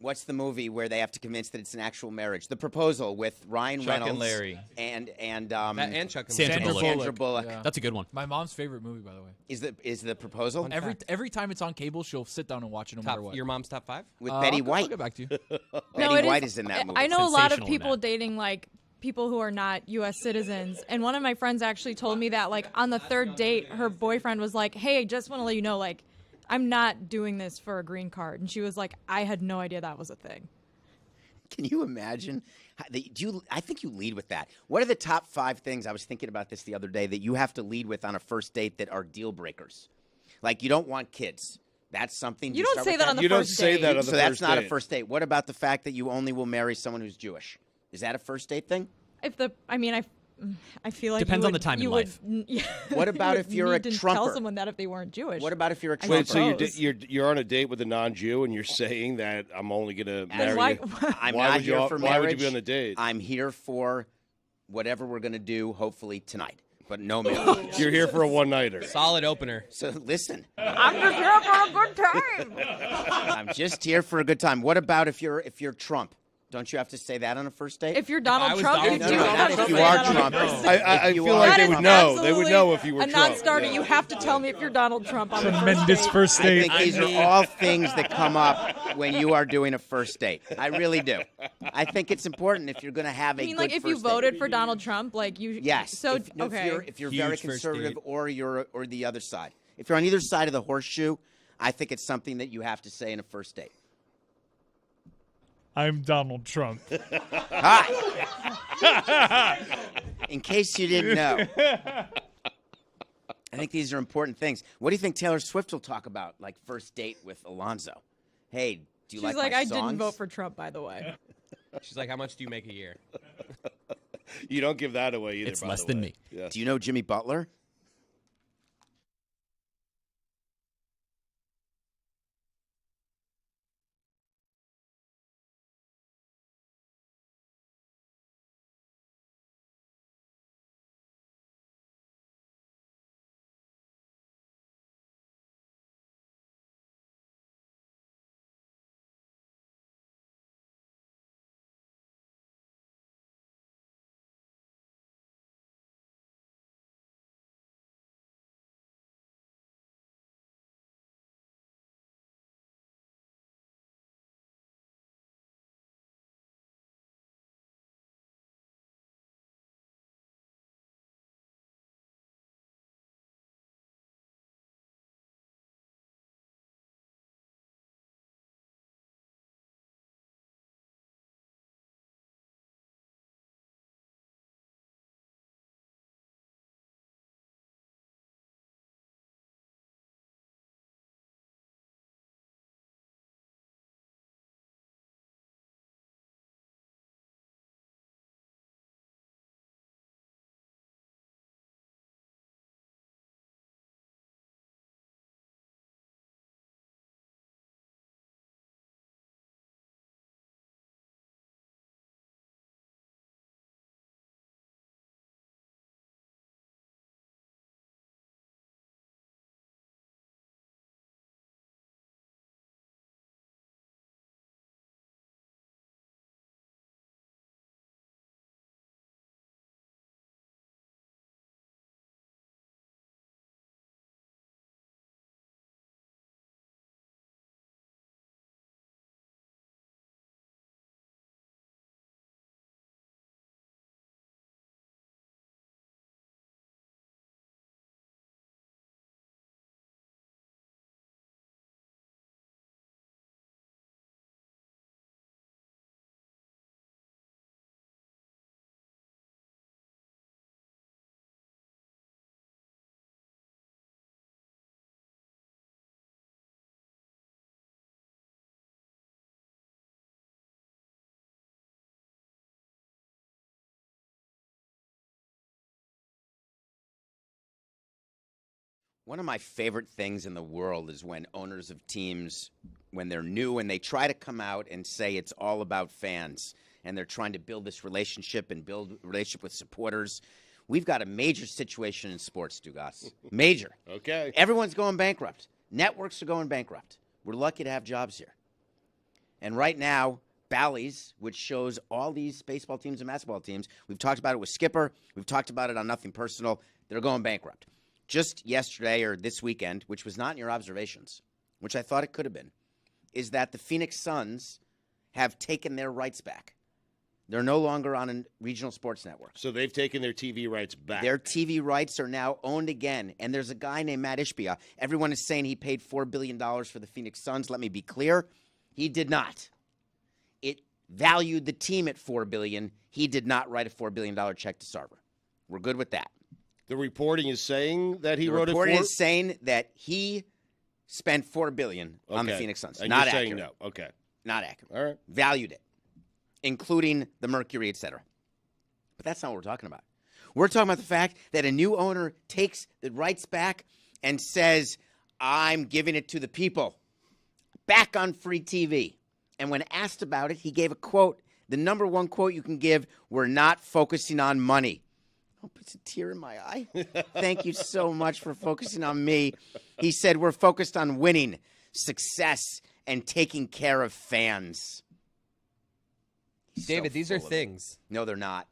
What's the movie where they have to convince that it's an actual marriage? The Proposal with Ryan Chuck Reynolds and Larry. and And Chuck and Sandra Larry. Bullock. Sandra Bullock. Yeah. That's a good one. My mom's favorite movie, by the way. Is the Proposal Every time it's on cable, she'll sit down and watch it no matter what. Your mom's top 5? with Betty I'll White? get back to you. Betty it White is in that movie. I know a lot of Sensational in people that. dating like people who are not U.S. citizens, and one of my friends actually told me that like on the third date, her boyfriend was like, "Hey, I just want to let you know, like, I'm not doing this for a green card," and she was like, "I had no idea that was a thing." Can you imagine? I think you lead with that. What are the top 5 things? I was thinking about this the other day that you have to lead with on a first date that are deal breakers. Like you don't want kids. That's something. You do don't start say with that on the You don't first say date. that on the So first that's not a date. first date. What about the fact that you only will marry someone who's Jewish? Is that a first date thing? I feel like Depends you on would- the time in you life. would- yeah, What about you if would you're a need to tell Trumper? someone that if they weren't Jewish? What about if you're a I Trumper? Wait, so suppose. you're on a date with a non-Jew and you're saying that I'm only going to marry why- you? I'm Why not would you here al- for why marriage. would you be on the date? I'm here for whatever we're going to do, hopefully tonight, but no marriage. You're here for a one-nighter. Solid opener. So listen, I'm just here for a good time. I'm just here for a good time. What about if you're Trump? Don't you have to say that on a first date? If you're I Donald was Trump, Donald you no, do no, have not to if you say are that on a Trump. first date. I If you feel are like That they is would know. They would absolutely know if you were a Trump. non-starter. You have to tell me if you're Donald Trump on the Tremendous first first I date. think these are all things that come up when you are doing a first date. I really do. I think it's important if you're going to have a I mean, good like if you first date. voted for Donald Trump, like you. Yes. So if you're Huge very first conservative date. or the other side. If you're on either side of the horseshoe, I think it's something that you have to say in a first date. I'm Donald Trump. Hi. In case you didn't know. I think these are important things. What do you think Taylor Swift will talk about, like first date with Alonso? Hey, do you She's like like, my I songs? didn't vote for Trump, by the way. She's like, how much do you make a year? You don't give that away either. It's by less the than way. me. Yeah. Do you know Jimmy Butler? One of my favorite things in the world is when owners of teams, when they're new and they try to come out and say it's all about fans and they're trying to build this relationship and build a relationship with supporters. We've got a major situation in sports, Stugotz. Major. Okay. Everyone's going bankrupt. Networks are going bankrupt. We're lucky to have jobs here. And right now, Bally's, which shows all these baseball teams and basketball teams, we've talked about it with Skipper. We've talked about it on Nothing Personal. They're going bankrupt. Just yesterday or this weekend, which was not in your observations, which I thought it could have been, is that the Phoenix Suns have taken their rights back. They're no longer on a regional sports network. So they've taken their TV rights back. Their TV rights are now owned again. And there's a guy named Matt Ishbia. Everyone is saying he paid $4 billion for the Phoenix Suns. Let me be clear. He did not. It valued the team at $4 billion. He did not write a $4 billion check to Sarver. We're good with that. The reporting is saying that he wrote it. The reporting is saying that he spent $4 billion on the Phoenix Suns. And not you're accurate. saying no. Okay. Not accurate. All right. Valued it, including the Mercury, etc. But that's not what we're talking about. We're talking about the fact that a new owner takes the rights back and says, I'm giving it to the people. Back on free TV. And when asked about it, he gave a quote. The number one quote you can give, we're not focusing on money. Oh, puts a tear in my eye. Thank you so much for focusing on me. He said, we're focused on winning, success, and taking care of fans. David, these are things. No, they're not.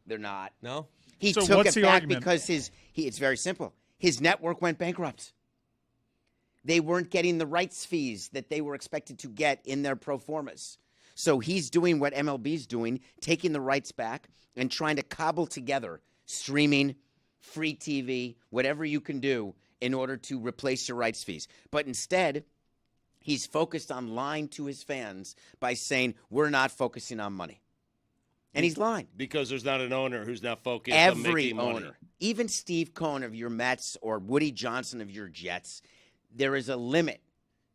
They're not. No? He So took what's it the back argument? because it's very simple. His network went bankrupt. They weren't getting the rights fees that they were expected to get in their pro formas. So he's doing what MLB's doing, taking the rights back and trying to cobble together streaming, free TV, whatever you can do in order to replace your rights fees. But instead, he's focused on lying to his fans by saying, we're not focusing on money. And he's lying. Because there's not an owner who's not focused on Every making owner, money. even Steve Cohen of your Mets or Woody Johnson of your Jets, there is a limit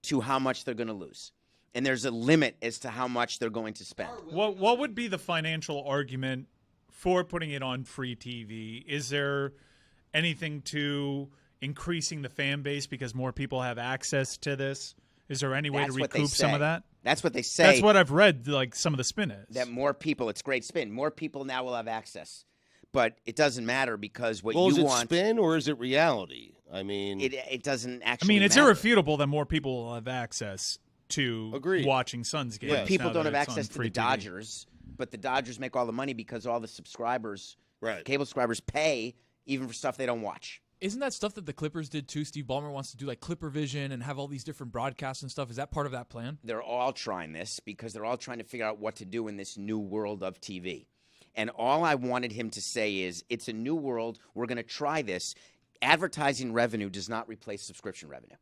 to how much they're going to lose. And there's a limit as to how much they're going to spend. What would be the financial argument for putting it on free TV? Is there anything to increasing the fan base because more people have access to this? Is there any way That's to what they recoup some say. of that? That's what they say. That's what I've read, like some of the spin is. That more people, it's great spin. More people now will have access. But it doesn't matter because what Well, you is it want. spin or is it reality? I mean, It doesn't I actually mean, it's matter. irrefutable that more people will have access to Agreed. watching Suns games. Yeah. People now don't that have it's on access to free the TV. Dodgers, but the Dodgers make all the money because all the subscribers, right. cable subscribers, pay even for stuff they don't watch. Isn't that stuff that the Clippers did too? Steve Ballmer wants to do like Clipper Vision and have all these different broadcasts and stuff. Is that part of that plan? They're all trying this because they're all trying to figure out what to do in this new world of TV. And all I wanted him to say is, it's a new world. We're going to try this. Advertising revenue does not replace subscription revenue.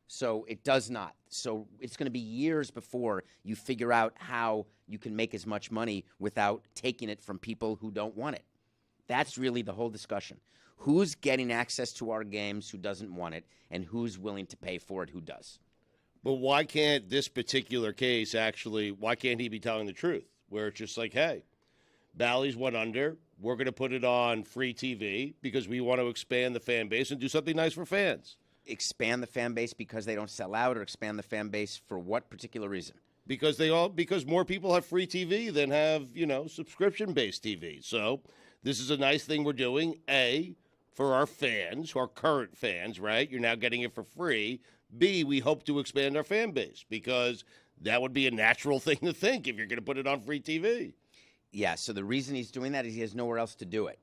So it does not. So it's going to be years before you figure out how you can make as much money without taking it from people who don't want it. That's really the whole discussion. Who's getting access to our games, who doesn't want it, and who's willing to pay for it, who does? But why can't this particular case actually, why can't he be telling the truth? Where it's just like, hey, Bally's went under. We're going to put it on free TV because we want to expand the fan base and do something nice for fans. Expand the fan base because they don't sell out, or expand the fan base for what particular reason? Because more people have free TV than have, subscription-based TV. So this is a nice thing we're doing, A, for our fans, our current fans, right? You're now getting it for free. B, we hope to expand our fan base because that would be a natural thing to think if you're going to put it on free TV. Yeah, so the reason he's doing that is he has nowhere else to do it.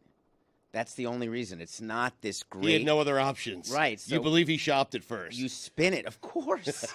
That's the only reason. It's not this great. He had no other options. Right. So you believe he shopped it first. You spin it, of course.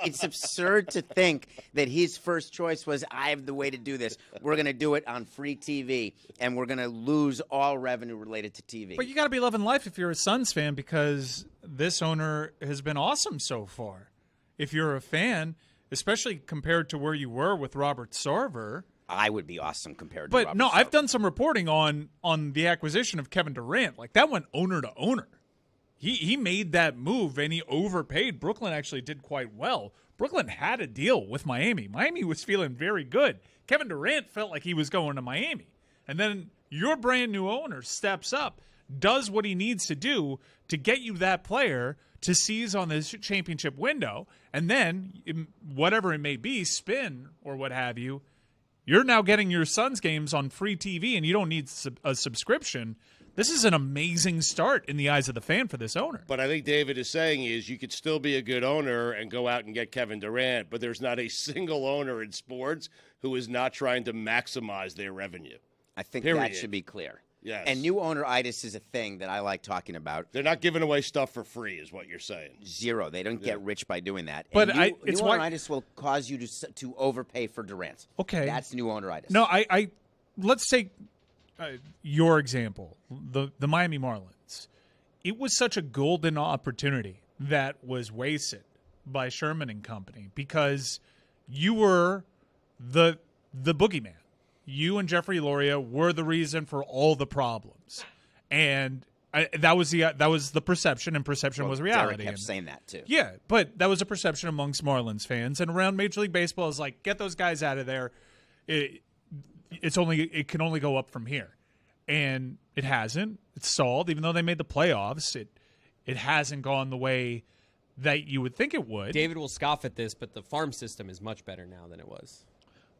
It's absurd to think that his first choice was, I have the way to do this. We're going to do it on free TV, and we're going to lose all revenue related to TV. But you got to be loving life if you're a Suns fan because this owner has been awesome so far. If you're a fan, especially compared to where you were with Robert Sarver. I would be awesome compared to But Robert no, Sarver. I've done some reporting on the acquisition of Kevin Durant. Like, that went owner to owner. He made that move, and he overpaid. Brooklyn actually did quite well. Brooklyn had a deal with Miami. Miami was feeling very good. Kevin Durant felt like he was going to Miami. And then your brand new owner steps up, does what he needs to do to get you that player to seize on this championship window, and then, whatever it may be, spin or what have you, you're now getting your Suns games on free TV, and you don't need a subscription. This is an amazing start in the eyes of the fan for this owner. But I think David is saying is you could still be a good owner and go out and get Kevin Durant, but there's not a single owner in sports who is not trying to maximize their revenue. I think Period. that should be clear. Yes. And new owner-itis is a thing that I like talking about. They're not giving away stuff for free is what you're saying. Zero. They don't get rich by doing that. But and it's new why- owner-itis will cause you to overpay for Durant. Okay. That's new owner-itis. No, I let's take your example, the Miami Marlins. It was such a golden opportunity that was wasted by Sherman and company because you were the boogeyman. You and Jeffrey Loria were the reason for all the problems, and that was the perception, and perception was reality. Derek kept saying that too. Yeah, but that was a perception amongst Marlins fans, and around Major League Baseball is like, get those guys out of there. It can only go up from here, and it hasn't. It's stalled, even though they made the playoffs. It hasn't gone the way that you would think it would. David will scoff at this, but the farm system is much better now than it was.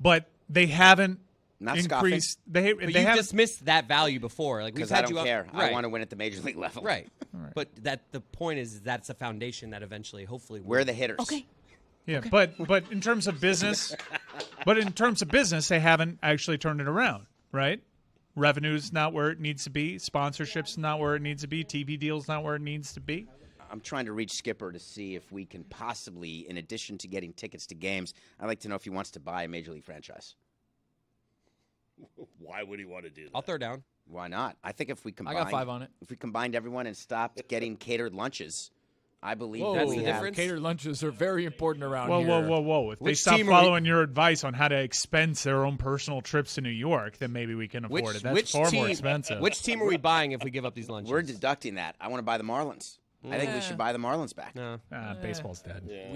But they haven't. Not increased. But you dismissed that value before. Like because we've I had don't you care. up, right. I want to win at the major league level. Right. But the point is that's a foundation that eventually, hopefully, we're the hitters. Okay. Yeah, but in terms of business, they haven't actually turned it around, right? Revenue's not where it needs to be. Sponsorships not where it needs to be. TV deals not where it needs to be. I'm trying to reach Skipper to see if we can possibly, in addition to getting tickets to games, I'd like to know if he wants to buy a major league franchise. Why would he want to do that? I'll throw down. Why not? I think if we combined, I got 5 on it. If we combined everyone and stopped getting catered lunches, I believe Whoa, that the we have. difference? Catered lunches are very important around Whoa, here. whoa! If they Which stop team are we- following your advice on how to expense their own personal trips to New York, then maybe we can afford it. That's far more expensive. Which team are we buying if we give up these lunches? We're deducting that. I want to buy the Marlins. I think we should buy the Marlins back. No. Baseball's dead. Yeah.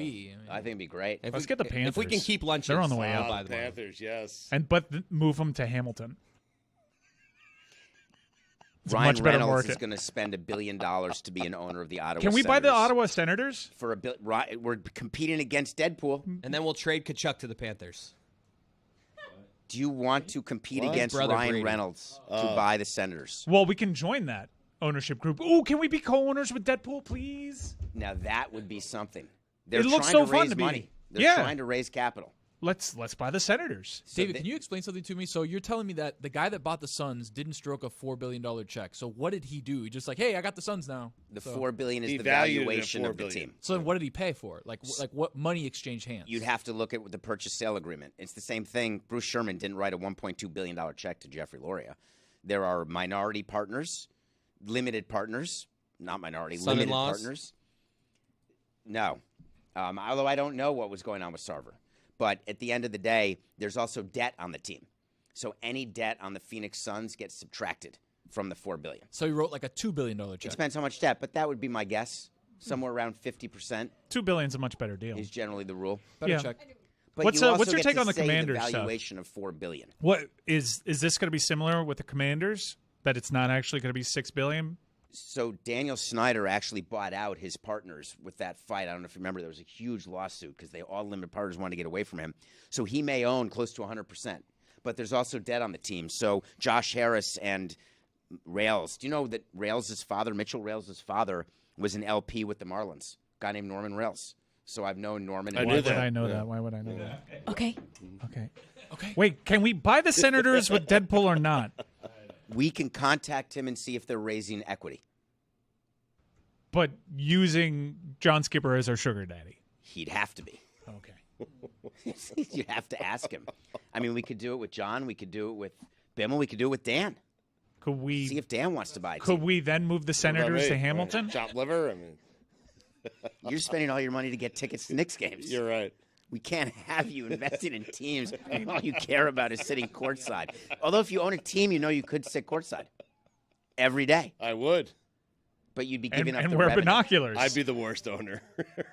I think it'd be great. Let's get the Panthers. If we can keep lunches, They're on the way I'll up. buy The the Marlins. Panthers, yes. But move them to Hamilton. It's a Ryan much better Reynolds market. is going to spend $1 billion to be an owner of the Ottawa Can we buy the Senators. Ottawa Senators? For we're competing against Deadpool. And then we'll trade Kachuk to the Panthers. Do you want to compete What? against Brother Ryan Brady. Reynolds to buy the Senators? Well, we can join that ownership group. Ooh, can we be co-owners with Deadpool, please? Now that would be something. They're It looks trying so to fun raise to be- money. They're Yeah. trying to raise capital. Let's buy the Senators. David, can you explain something to me? So you're telling me that the guy that bought the Suns didn't stroke a $4 billion check. So what did he do? He just like, hey, I got the Suns now. The So- $4 billion is He the valued it at valuation $4 of the billion. team. So then what did he pay for it? Like what money exchanged hands? You'd have to look at the purchase sale agreement. It's the same thing. Bruce Sherman didn't write a $1.2 billion check to Jeffrey Loria. There are minority partners, limited partners, not minority, limited Son-in-laws? partners. No. Although I don't know what was going on with Sarver. But at the end of the day, there's also debt on the team. So any debt on the Phoenix Suns gets subtracted from the $4 billion. So he wrote like a $2 billion It check. depends how much debt, but that would be my guess. Somewhere around 50% $2 billion's a much better deal. is generally the rule. Better Yeah. check. But What's you also your get take to on the say Commanders the stuff? valuation of $4 billion. What is this going to be similar with the Commanders? That it's not actually going to be $6 billion? So Daniel Snyder actually bought out his partners with that fight. I don't know if you remember, there was a huge lawsuit because they all limited partners wanted to get away from him. So he may own close to 100%. But there's also debt on the team. So Josh Harris and Rails. Do you know that Rails' father, Mitchell Rails' father, was an LP with the Marlins? A guy named Norman Rails. So I've known Norman. I and knew Why that. would I know that? Why would I know that? Okay. Okay. Wait, can we buy the Senators with Deadpool or not? We can contact him and see if they're raising equity. But using John Skipper as our sugar daddy. He'd have to be. Okay. You'd have to ask him. I mean, we could do it with John. We could do it with Bimmel. We could do it with Dan. Could we See if Dan wants to buy a could team. we then move the What about Senators me? to Hamilton? Chop liver? I mean, You're spending all your money to get tickets to Knicks games. you're right. We can't have you investing in teams when all you care about is sitting courtside. Although if you own a team, you know you could sit courtside every day, I would. but you'd be And, giving up and the wear revenue. binoculars. I'd be the worst owner.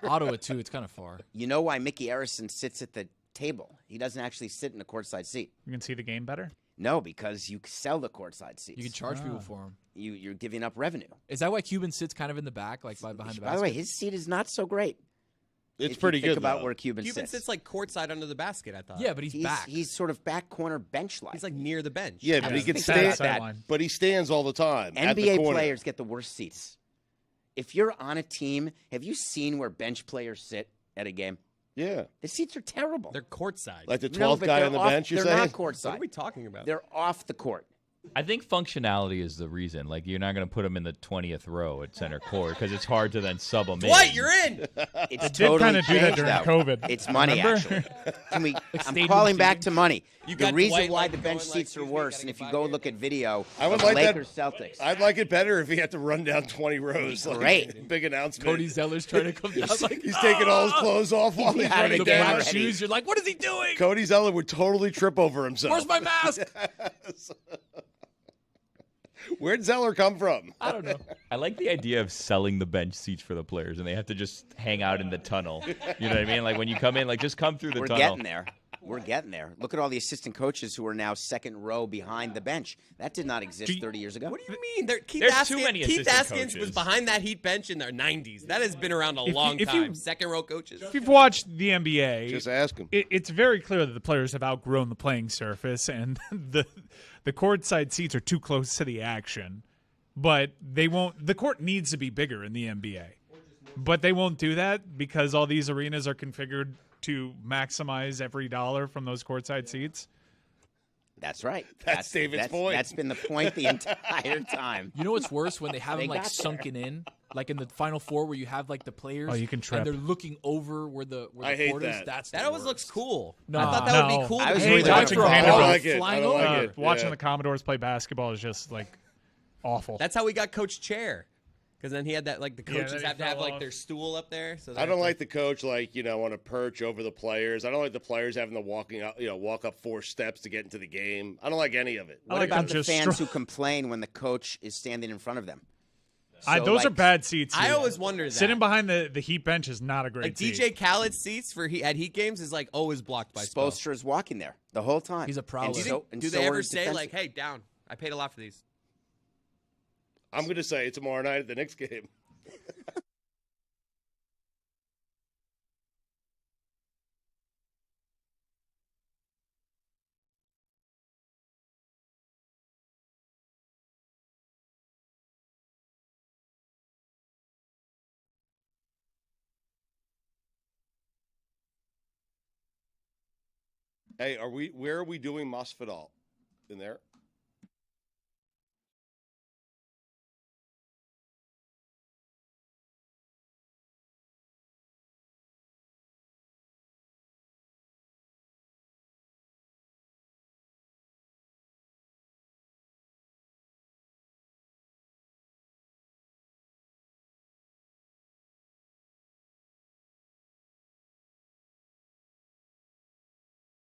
Ottawa, too. It's kind of far. You know why Mickey Arison sits at the table? He doesn't actually sit in a courtside seat. You can see the game better. No, because you sell the courtside seats. You can charge people for them. You're giving up revenue. Is that why Cuban sits kind of in the back, like behind the basket? By the way, his seat is not so great. It's if pretty you think good about though. where Cuban sits like courtside under the basket, I thought. Yeah, but he's back. He's sort of back corner bench-like. He's like near the bench. Yeah, but he can stand stand. But he stands all the time. at the NBA corner. players get the worst seats. If you're on a team, have you seen where bench players sit at a game? Yeah. The seats are terrible. They're courtside. Like the 12th No, but guy they're on the off- bench, you're they're saying? not courtside. What are we talking about? They're off the court. I think functionality is the reason. Like, you're not going to put them in the 20th row at center court because it's hard to then sub them in. Dwight, you're in. It's It did totally kind of do that changed, during though. COVID. It's money, Remember? actually. Can we? I'm stadium calling back seating. to money. You The got reason Dwight, why like, the bench going, seats like, are "Excuse me, worse, gotta and if get you go five look at video I would of like that- Lakers Celtics, I'd like it better if he had to run down 20 rows. Like, Great. Big announcement. Cody Zeller's trying to come down like He's taking all his clothes off while he's Yeah, running the get down. black ready. shoes. You're like, what is he doing? Cody Zeller would totally trip over himself. Where's my mask? Where'd Zeller come from? I don't know. I like the idea of selling the bench seats for the players, and they have to just hang out in the tunnel. You know what I mean? Like, when you come in, like, just come through the we're tunnel. getting there. We're getting there. Look at all the assistant coaches who are now second row behind the bench. That did not exist 30 years ago. What do you mean? There's too many Keith assistant Askins was coaches. behind that Heat bench in the 90s. That has been around a you- long if you- time. Second row coaches. If you've watched the NBA, Just ask him. it's very clear that the players have outgrown the playing surface, and the courtside seats are too close to the action. But they won't. The court needs to be bigger in the NBA, but they won't do that because all these arenas are configured to maximize every dollar from those courtside seats. That's right. That's David's point. That's been the point the entire time. You know what's worse when they have They them like got sunken in, like in the Final Four where you have like the players. Oh, you can trip. and they're looking over where the I hate court is. that. That's That the always worst. looks cool. No, I thought that would no. be cool. I was Hey, really watching looking for Vanderbilt I don't like it. flying I don't over. like it. Watching Yeah. the Commodores play basketball is just like awful. That's how we got Coach Chair. Because then he had that, like, the Yeah, coaches then he have to have, fell like, off. their stool up there. So I don't like the coach, like, on a perch over the players. I don't like the players having to walk up 4 steps to get into the game. I don't like any of it. I What like about them the just fans str- who complain when the coach is standing in front of them? Those are bad seats. I dude. always wondered that. Sitting behind the Heat bench is not a great Like, seat. DJ Khaled's seats at Heat games is, like, always blocked by Spo. Spoelstra is walking there the whole time. He's a prowler. And Do you so- think- and do so they are ever his say, defensive- like, hey, down, I paid a lot for these? I'm going to say it tomorrow night at the Knicks game. Hey, where are we doing Masvidal? In there?